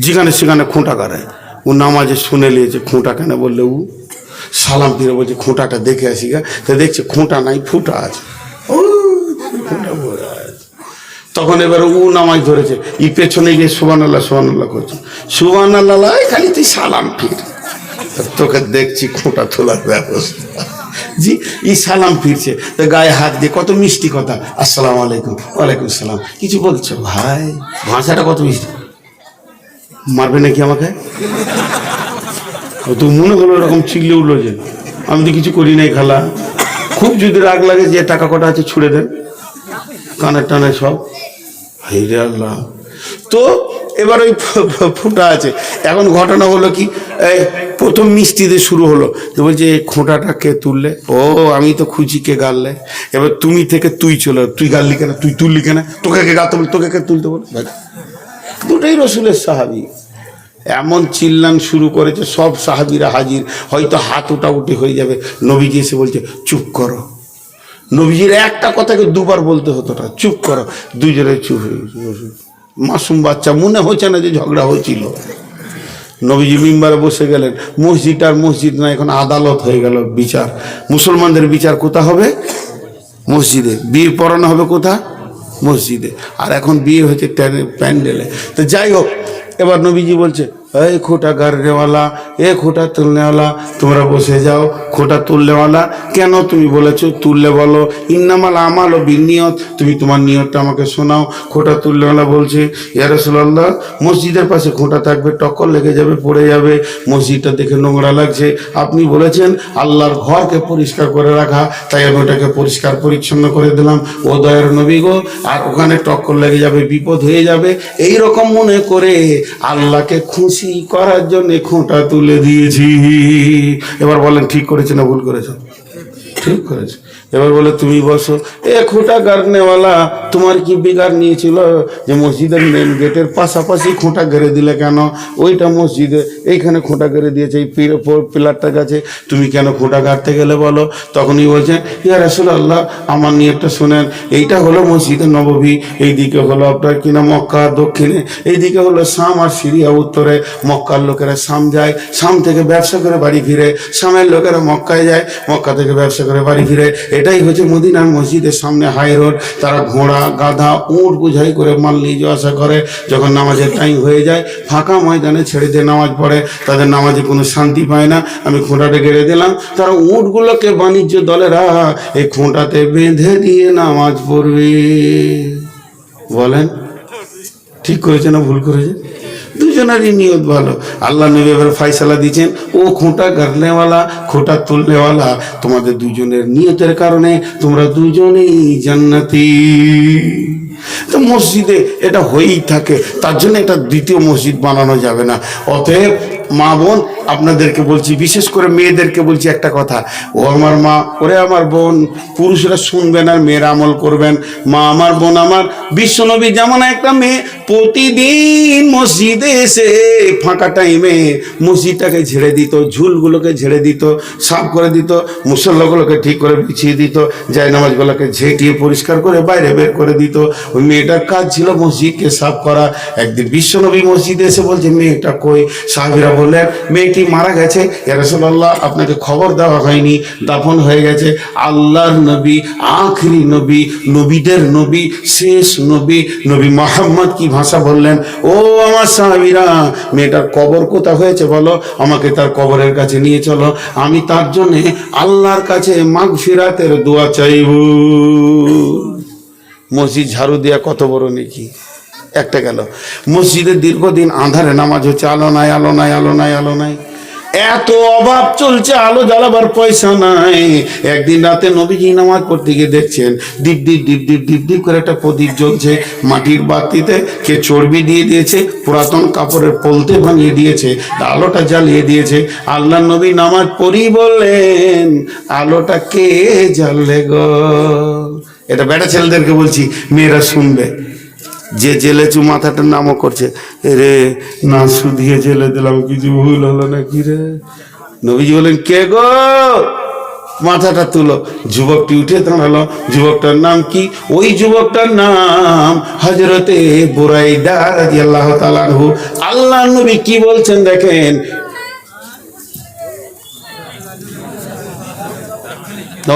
যেখানে সেখানে খোঁটা গাড়ায়। ও নামাজে শুনে নিয়েছে খোঁটা কেন বললে, ও সালাম ফিরে বলছে খোঁটাটা দেখে আসি গা, তো দেখছে খোঁটা নাই, ফুটা আছে। ও খোঁটা পড়ে আছে। তখন এবার ও নামাজ ধরেছে, ই পেছনে গিয়ে সুবহানাল্লাহ সুবহানাল্লাহ করছে, সুবহানাল্লাহ খালি তুই সালাম ফির, তোকে দেখছি খোঁটা তোলার ব্যবস্থা। জি ই সালাম ফিরছে, তো গায়ে হাত দিয়ে কত মিষ্টি কথা, আসসালামু আলাইকুম, ওয়ালাইকুম সালাম, কিছু বলছো ভাই, ভাষাটা কত মিষ্টি। মারবে নাকি আমাকে? তো মনে হলো এরকম চিল্লে উঠলো যে আমি তো কিছু করি নাই খালা। খুব যদি রাগ লাগে যে টাকা কটা আছে ছুড়ে দেন, কানের টানে সব। হাইরে আল্লাহ। তো এবার ওই ফুটা আছে। এখন ঘটনা হলো কি, এই প্রথম মিষ্টিতে শুরু হলো, তো বলছে এই খোঁটাটাকে তুললে, ও আমি তো খুঁজি কে গাড়লে, এবার তুমি থেকে তুই চলে, তুই গাড়লি কেন, তুই তুললি কেন, তোকে কে গাতে বল, তোকে কে তুলতে বল। দুটোই রসুলের সাহাবী। এমন চিল্লান শুরু করেছে, সব সাহাবীরা হাজির, হয়তো হাত উঠাউটি হয়ে যাবে, নবীজি এসে বলছে চুপ করো। নবীজির একটা কথাকে দুবার বলতে হতো না, চুপ করো, দুজনে চুপ হয়ে গেছে। মাসুম বাচ্চা, মনে হচ্ছে না যে ঝগড়া হয়েছিল। নবীজি মিম্বারে বসে গেলেন, মসজিদ আর মসজিদ না, এখন আদালত হয়ে গেল, বিচার। মুসলমানদের বিচার কোথা হবে? মসজিদে। বিয়ে পড়ানো হবে কোথা? মসজিদে। আর এখন বিয়ে হয়েছে প্যান্ডেলে। তো যাই হোক, এবার নবীজি বলছে এই খোঁটা গাড়নেওয়ালা, এ খোঁটা তুলনেওয়ালা, তোমরা বসে যাও। খোঁটা তুলনেওয়ালা, কেন তুমি বলেছো তুললে বলো, ইন্নামাল আমাল ও বিনিয়ত, তুমি তোমার নিয়তটা আমাকে শোনাও। খোঁটা তুলনেওয়ালা বলছে ইয়া রাসূলুল্লাহ, মসজিদের পাশে খোঁটা থাকবে, টক্কর লেগে যাবে, পড়ে যাবে, মসজিদটা দেখে নোংরা লাগছে, আপনি বলেছেন আল্লাহর ঘরকে পরিষ্কার করে রাখা, তাই আমি ওটাকে পরিষ্কার পরিচ্ছন্ন করে দিলাম, ও দয়ার নবী গো, আর ওখানে টক্কর লেগে যাবে, বিপদ হয়ে যাবে, এই রকম মনে করে আল্লাহকে খুশি করার জন্য খোঁটা তুলে দিয়েছি। এবার বলেন ঠিক করেছে না ভুল করেছে? ঠিক করেছে। এবার বলে তুমি বসো। এ খোঁটা গাড়নেওয়ালা, তোমার কি বিগার নিয়েছিল যে মসজিদের মেন গেটের পাশাপাশি খোঁটা গেড়ে দিলে কেন? ওইটা মসজিদে, এইখানে খোঁটা গেড়ে দিয়েছে, এই পিলারটার কাছে, তুমি কেন খোঁটা গাড়তে গেলে বলো? তখনই বলছেন ইয়া রাসূলুল্লাহ, আমার নিয়তটা শোনেন, এইটা হলো মসজিদে নববী, এইদিকে হলো আপনার কিনা মক্কা দক্ষিণে, এইদিকে হলো শাম আর সিরিয়া উত্তরে। মক্কার লোকেরা শাম যায়, শাম থেকে ব্যবসা করে বাড়ি ফিরে, শামের লোকেরা মক্কায় যায়, মক্কা থেকে ব্যবসা করে বাড়ি ফিরে। এটাই হচ্ছে মদিনার মসজিদের সামনে হাই রোড। তারা ঘোড়া গাধা উট বোঝাই করে মাল নিয়ে যাওয়া আসা করে। যখন নামাজের টাইম হয়ে যায়, ফাঁকা ময়দানে ছেড়ে দিয়ে নামাজ পড়ে, তাদের নামাজে কোনো শান্তি পায় না। আমি খোঁটাটা গেড়ে দিলাম, তারা উটগুলোকে বাণিজ্য দলেরা এই খোঁটাতে বেঁধে দিয়ে নামাজ পড়বে। বলেন ঠিক করেছে না ভুল করেছে? দুজনেরই নিয়ত ভালো। আল্লাহ নবী এবার ফয়সালা দিয়েছেন, ও খোঁটা গাড়নেওয়ালা, খোঁটা তুলনেওয়ালা, তোমাদের দুজনের নিয়তের কারণে তোমরা দুজনেই জান্নাতি। তো মসজিদে এটা হয়েই থাকে, তার জন্য এটা দ্বিতীয় মসজিদ বানানো যাবে না। অতএব মা বোন, আপনাদেরকে বলছি, বিশেষ করে মেয়েদেরকে বলছি একটা কথা, ও আমার মা, ওরে আমার বোন, পুরুষরা শুনবেন আর মেয়েরা আমল করবেন। মা আমার, বোন আমার, বিশ্বনবী যেমন একটা মেয়ে প্রতিদিন মসজিদে এসে ফাঁকা টাইমে মসজিদটাকে ঝেড়ে দিত, ঝুলগুলোকে ঝেড়ে দিত, সাফ করে দিত, মুসল্লাগুলোকে ঠিক করে বিছিয়ে দিত, জায়নামাজগুলোকে ঝেঁটিয়ে পরিষ্কার করে বাইরে বের করে দিত। ওই মেয়েটার কাজ ছিল মসজিদকে সাফ করা। একদিন বিশ্বনবী মসজিদে এসে বলছে মেয়েটা কই? সাহাবীরা বললেন মেয়েটি মারা গেছে। ইয়া রাসূলুল্লাহ, আপনাকে খবর দেওয়া হয়নি, দাফন হয়ে গেছে। আল্লাহর নবী, আখরি নবী, নবীদের নবী, শেষ নবী, নবী মুহাম্মদ কি ভাষা বললেন? ও আমার সাহাবীরা, মেয়েটার কবর কোথা হয়েছে বলো, আমাকে তার কবরের কাছে নিয়ে চলো, আমি তার জন্যে আল্লাহর কাছে মাগফিরাতের দোয়া চাইব। মসজিদ ঝাড়ু দেওয়া কত বড় নেকি। একটা গেল। মসজিদে দীর্ঘদিন আঁধারে নামাজ হচ্ছে, আলো নাই, আলো নাই, আলো নাই, আলো নাই। এত অভাব চলছে, আলো জ্বালাবার পয়সা নাই। একদিন রাতে নবীজি নামাজ পড়তে গিয়ে দেখছেন deep deep deep deep deep deep করে একটা প্রদীপ জ্বলছে মাটির বাতিতে। কে চর্বি দিয়ে দিয়েছে, পুরাতন কাপড়ের পলতে ভাঙিয়ে দিয়েছে, আলোটা জ্বালিয়ে দিয়েছে। আল্লাহ নবী নামাজ পড়ি বললেন, আলোটা কে জ্বাললে গো? এটা বেটা ছেলেদেরকে বলছি, মেয়েরা শুনবে। যে জেলেচু মাথাটার নামও করছে, রে না শুধিয়ে জেলে দিলাম, কিছু ভুল হলো না কি রে? নবীজি বলেন, কে গো? মাথাটা তুলো। যুবকটি উঠে দাঁড়ালো। যুবকটার নাম কি? ওই যুবকটার নাম হযরতে বুরাইদা রাদিয়াল্লাহু তাআলা আনহু। আল্লাহ নবী কি বলছেন দেখেন,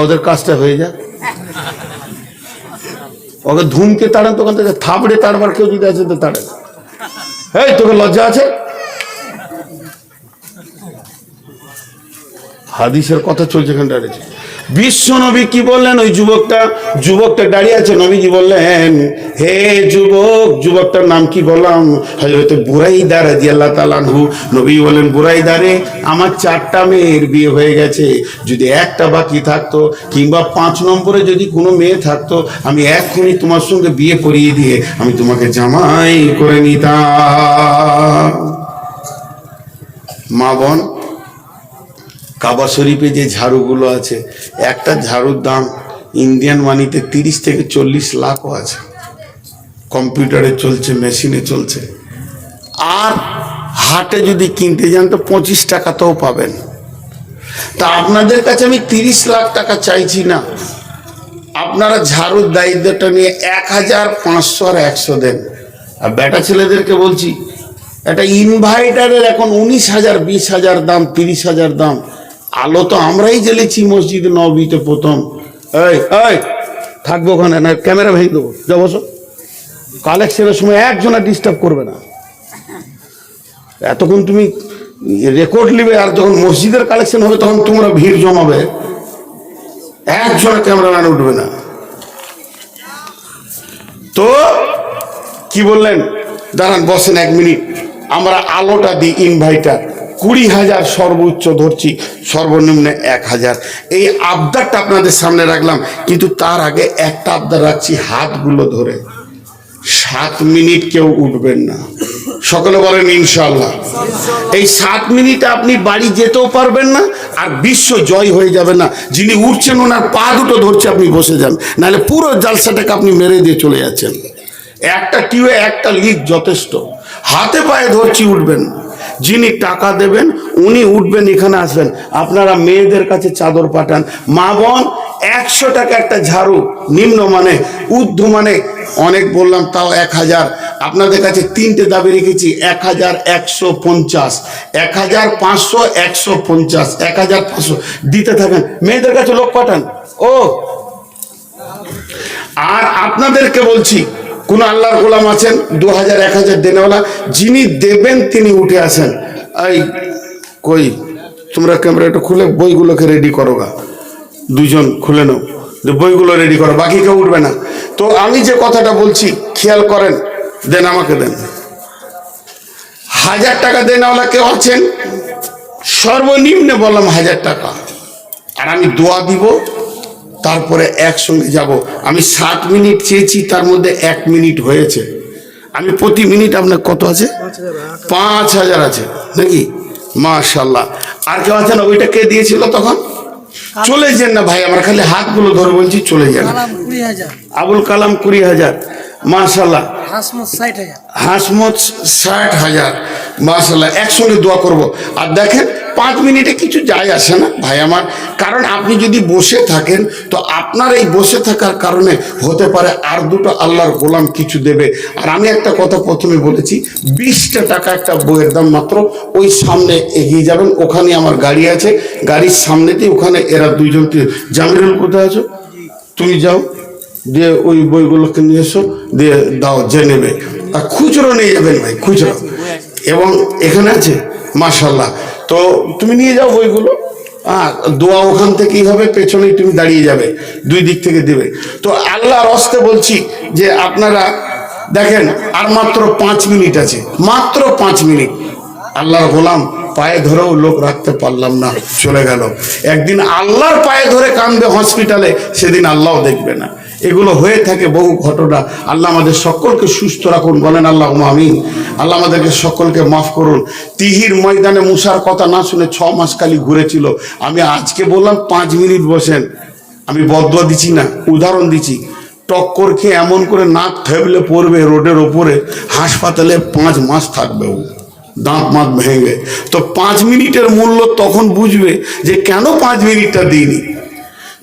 ওদের কাজটা হয়ে যায়, ওকে ধুমকে তাড়ান, তখন থেকে থাবড়ে তাড়বার কেউ যদি আছে তো তাড়ে। এই তোকে লজ্জা আছে? হাদিসের কথা চলছে এখানে দাঁড়িয়েছে। বিশ্ব নবী কি বললেন? ওই যুবকটা দাঁড়িয়ে আছে। নবীজি বললেন, হে যুবক। যুবকটার নাম কি বললাম? হযরত বুরাইদা রাদিয়াল্লাহু তাআলা আনহু। নবী বলেন, বুরাইদা রে, আমার 4টা মেয়ের বিয়ে হয়ে গেছে। যদি একটা বাকি থাকতো, কিংবা 5 নম্বরে যদি কোনো মেয়ে থাকতো, আমি এক্ষুনি তোমার সঙ্গে বিয়ে করিয়ে দিয়ে আমি তোমাকে জামাই করে নিতাম। মা বোন, কাবা শরীফে যে ঝাড়ুগুলো আছে, একটা ঝাড়ুর দাম ইন্ডিয়ান মানিতে 30 থেকে 40 লাখও আছে। কম্পিউটারে চলছে, মেশিনে চলছে। আর হাটে যদি কিনতে যান তো 25 টাকাতেও পাবেন। তা আপনাদের কাছে আমি 30 লাখ টাকা চাইছি না। আপনারা ঝাড়ুর দায়িত্বটা নিয়ে 1500 আর 100 দেন। আর বেটা ছেলেদেরকে বলছি, একটা ইনভার্টারের এখন 19,000, 20,000 দাম, 30,000 দাম। আলো তো আমরাই জ্বেলেছি মসজিদ নববীতে প্রথম। এই থাকবো ওখানে, না ক্যামেরা ভেঙে দেবো। যা বসো। কালেকশনের সময় একজনা ডিস্টার্ব করবে না। এতক্ষণ তুমি রেকর্ড নিবে, আর যখন মসজিদের কালেকশন হবে তখন তোমরা ভিড় জমাবে, একজনা ক্যামেরাম্যান উঠবে না। তো কি বললেন? দাঁড়ান, বসেন 1 মিনিট। আমরা আলোটা দিই ইনভার্টার 20,000 সর্বোচ্চ ধরছি, সর্বনিম্ন 1,000। এই আবদারটা আপনাদের সামনে রাখলাম, কিন্তু তার আগে একটা আবদার রাখছি, হাতগুলো ধরে 7 মিনিট কেউ উঠবেন না। সকলে বলেন ইনশাআল্লাহ। এই 7 মিনিটে আপনি বাড়ি যেতেও পারবেন না, আর বিশ্ব জয় হয়ে যাবে না। যিনি উঠছেন ওনার পা দুটো ধরছে, আপনি বসে যান, নাহলে পুরো জালসাটাকে আপনি মেরে দিয়ে চলে যাচ্ছেন। একটা টিউবে একটা লিক যথেষ্ট। হাতে পায়ে ধরছি, উঠবেন। যিনি টাকা দেবেন উনি উঠবেন, এখানে আসবেন। আপনারা মেয়েদের কাছে চাদর পাঠান। মা বোন, 100 টাকা একটা ঝাড়ু, নিম্ন মানে, ঊর্ধ্ব মানে অনেক বললাম, তাও 1000। আপনাদের কাছে 3টে দাবি রেখেছি, 1150, 1500, 150, 1500 দিতে থাকেন। মেয়েদের কাছে লোক পাঠান। আর আপনাদেরকে বলছি, কোন আল্লাহর গোলাম আছেন 2000, 1000 দেনেওয়ালা, যিনি দেবেন তিনি উঠে আসেন। এই কই, তোমরা ক্যামেরাটা খুলে বইগুলোকে রেডি করো গা, 2জন খুলে নাও, বইগুলো রেডি করো, বাকি কেউ উঠবে না। তো আমি যে কথাটা বলছি খেয়াল করেন, দেন, আমাকে দেন। 1000 টাকা দেনেওয়ালা কেউ আছেন? সর্বনিম্ন বললাম 1000 টাকা। আর আমি দোয়া দিব, তারপরে একসঙ্গে যাব। আমি 7 মিনিট চেয়েছি, তার মধ্যে 1 মিনিট হয়েছে। আমি প্রতি মিনিট আপনার কত আছে? 5000 আছে নাকি? মাশাআল্লাহ। আর কেউ আছে না? ওইটা কে দিয়েছিল তখন? চলে যান না ভাই, আমার খালি হাতগুলো ধরে বলছি, চলে যান। আবুল কালাম 20,000, মাশাআল্লাহ। হাসমত 60,000, মাশাআল্লাহ। একসঙ্গে দোয়া করব। আর দেখেন, 5 মিনিটে কিছু যায় আসে না ভাই আমার, কারণ আপনি যদি বসে থাকেন তো আপনার এই বসে থাকার কারণে হতে পারে আর 2টো আল্লাহর গোলাম কিছু দেবে। আর আমি একটা কথা প্রথমে বলেছি, 20টা টাকা একটা বইয়ের দাম মাত্র। ওই সামনে এগিয়ে যাবেন, ওখানে আমার গাড়ি আছে, গাড়ির সামনেতেই ওখানে এরা 2জন। জামিরুল কোথায় আছো? তুমি যাও, দিয়ে ওই বইগুলোকে নিয়ে এসো, দিয়ে দাও, যে নেবে। আর খুচরো নিয়ে যাবেন ভাই, খুচরো। এবং এখানে আছে, মাশাআল্লাহ। তো তুমি নিয়ে যাও বইগুলো। দোয়া ওখান থেকেই হবে, পেছনেই তুমি দাঁড়িয়ে যাবে, 2 দিক থেকে দেবে। তো আল্লাহর হস্তে বলছি যে আপনারা দেখেন, আর মাত্র 5 মিনিট আছে, মাত্র 5 মিনিট। আল্লাহর গোলাম পায়ে ধরেও লোক রাখতে পারলাম না, চলে গেল। একদিন আল্লাহর পায়ে ধরে কাঁদবে হসপিটালে, সেদিন আল্লাহও দেখবে না। এগুলো হয়ে থাকে বহু ঘটনা। আল্লাহ আমাদের সকলকে সুস্থ রাখুন, বলেন আল্লাহ আমিন। আল্লাহ আমাদেরকে সকলকে মাফ করুন। তিহির ময়দানে মুসার কথা না শুনে 6 মাস খালি ঘুরেছিল। আমি আজকে বললাম 5 মিনিট বসেন, আমি বদদুয়া দিচ্ছি না, উদাহরণ দিচ্ছি। টক্কর খেয়ে এমন করে নাক থেবলে পড়বে রোডের ওপরে, হাসপাতালে 5 মাস থাকবে, ও দাঁত মাত ভেঙে। তো 5 মিনিটের মূল্য তখন বুঝবে যে কেন 5 মিনিটটা দিইনি।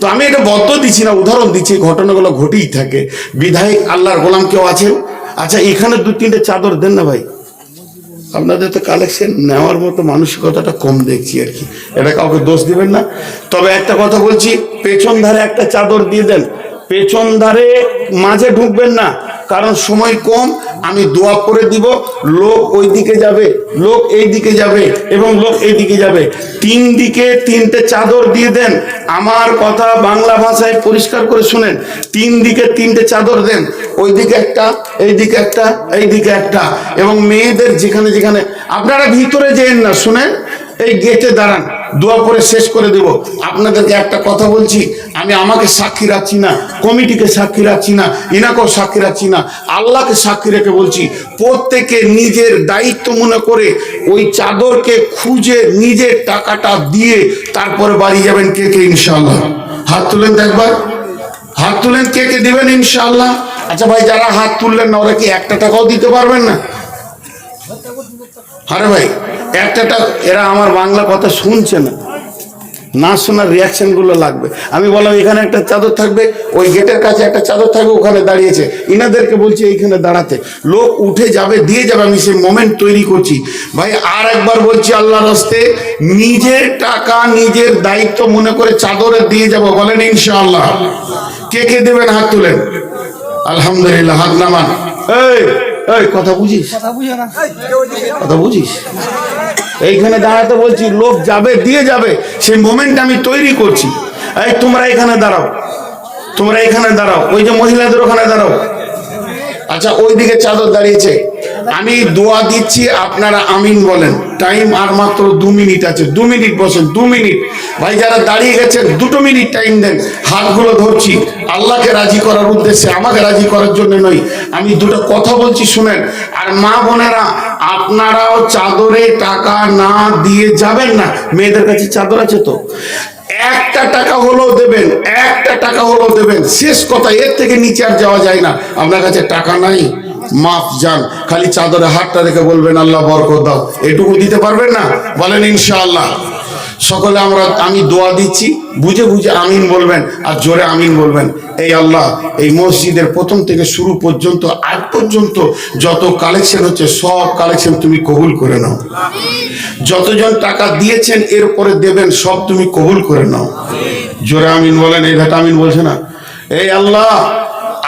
তো আমি এটা বদ্ধ দিচ্ছি না, উদাহরণ দিচ্ছি, ঘটনাগুলো ঘটেই থাকে। বিধায়ক আল্লাহর গোলাম কেউ আছেন? আচ্ছা, এখানে 2-3টে চাদর দেন না ভাই। আপনাদের তো কালেকশন নেওয়ার মতো মানসিকতাটা কম দেখছি আর কি, এটা কাউকে দোষ দিবেন না। তবে একটা কথা বলছি, পেছন ধারে একটা চাদর দিয়ে দেন। পেছন ধারে মাঝে ঢুকবেন না, কারণ সময় কম। আমি দোয়া করে দিব, লোক ওই দিকে যাবে, লোক এই দিকে যাবে এবং লোক এই দিকে যাবে। 3 দিকে 3টে চাদর দিয়ে দেন। আমার কথা বাংলা ভাষায় পরিষ্কার করে শুনেন। 3 দিকে 3টে চাদর দেন, ওই দিকে একটা, এই দিকে একটা, এই দিকে একটা। এবং মেয়েদের যেখানে যেখানে, আপনারা ভিতরে যেন না, শুনেন, এই গেটে দাঁড়ান, দোয়া করে শেষ করে দেব। আপনাদেরকে একটা কথা বলছি, আমি আমাকে সাক্ষী রাখছি না, কমিটিকে সাক্ষী রাখছি না, ইনাকেও সাক্ষী রাখছি না, আল্লাহকে সাক্ষী রেখে বলছি, প্রত্যেকে নিজের দায়িত্ব মনে করে ওই চাদরকে খুঁজে নিজের টাকাটা দিয়ে তারপরে বাড়ি যাবেন। কে কে ইনশাআল্লাহ হাত তুলেন তো একবার, হাত তুলেন, কে কে দিবেন ইনশাআল্লাহ? আচ্ছা ভাই, যারা হাত তুললেন না, ওরা কি একটা টাকাও দিতে পারবেন না? আরে ভাই, একটা টাকা, এরা আমার বাংলা কথা শুনছে না, না শোনার রিয়াকশন গুলো লাগবে। আমি বললাম এখানে একটা চাদর থাকবে, ওই গেটের কাছে একটা চাদর থাকবে, ওখানে দাঁড়িয়েছে, ইনাদেরকে বলছি এইখানে দাঁড়াতে, লোক উঠে যাবে, দিয়ে যাবে, আমি সেই মোমেন্ট তৈরি করছি। ভাই আর একবার বলছি, আল্লাহর রাস্তে নিজের টাকা নিজের দায়িত্ব মনে করে চাদরে দিয়ে যাব, বলেন ইনশাআল্লাহ। কে কে দেবেন হাত তুলেন? আলহামদুলিল্লাহ, হাত নামান। এই কথা বুঝিস, কথা বুঝিস, এইখানে দাঁড়াতে বলছি, লোক যাবে, দিয়ে যাবে, সেই মোমেন্ট আমি তৈরি করছি। এই তোমরা এখানে দাঁড়াও, তোমরা এখানে দাঁড়াও, ওই যে মহিলাদের ওখানে দাঁড়াও। আচ্ছা, ওইদিকে চাদর দাঁড়িয়েছে, আমি দোয়া দিচ্ছি, আপনারা আমিন বলেন। টাইম আর মাত্র 2 মিনিট আছে, 2 মিনিট বসেন, 2 মিনিট। ভাই যারা দাঁড়িয়ে গেছেন 2 মিনিট টাইম দেন। হাতগুলো ধরছি আল্লাহকে রাজি করার উদ্দেশ্যে, আমাকে রাজি করার জন্য নয়। আমি 2টা কথা বলছি, শুনেন। আর মা বোনেরা, আপনারাও চাদরে টাকা না দিয়ে যাবেন না। মেয়েদের কাছে চাদর আছে তো, 1টা টাকা হলেও দেবেন, 1টা টাকা হলেও দেবেন, শেষ কথা। এর থেকে নিচে আর যাওয়া যায় না। আপনার কাছে টাকা নাই, মাফ যান, খালি চাদরে হাতটা রেখে বলবেন আল্লাহ বরকত দাও, এটুকু দিতে পারবেন না? বলেন ইনশাআল্লাহ। সকলে আমি দোয়া দিচ্ছি, বুঝে বুঝে আমিন বলবেন, আর জোরে আমিন বলবেন। এই আল্লাহ, এই মসজিদের প্রথম থেকে শুরু পর্যন্ত আজ পর্যন্ত যত কালেকশন হচ্ছে, সব কালেকশন তুমি কবুল করে নাও। যতজন টাকা দিয়েছেন এরপরে দেবেন, সব তুমি কবুল করে নাও। জোরে আমিন বলেন। এই ঘাটা আমিন বলছে না। এই আল্লাহ,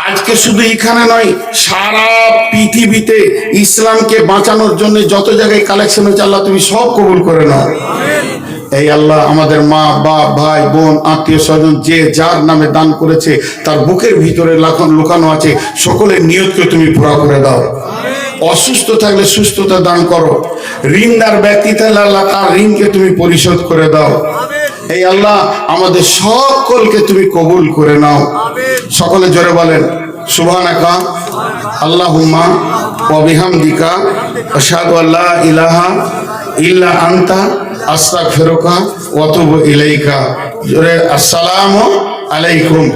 আজকে শুধু এখানে নয়, সারা পৃথিবীতে ইসলামকে বাঁচানোর জন্য যত জায়গায় কালেকশন হচ্ছে, আল্লাহ তুমি সব কবুল করে নাও। এই আল্লাহ, আমাদের মা বাপ ভাই বোন আত্মীয় স্বজন যে যার নামে দান করেছে, তার বুকের ভিতরে লুকানো আছে, সকলের নিয়তকে তুমি পুরা করে দাও। অসুস্থ থাকলে সুস্থতা দান করো। ঋণদার ব্যক্তি থাকলে আল্লাহ তার ঋণকে তুমি পরিশোধ করে দাও। এই আল্লাহ, আমাদের সকলকে তুমি কবুল করে নাও। সকলে জোরে বলেন সুবহানাকা আল্লাহুম্মা ওয়া বিহামদিকা আশহাদু আল্লা ইলাহা ইল্লা আনতা আস্তাগফিরুকা ওয়া আতুবু ইলাইকা। জোরে আসসালামু আলাইকুম।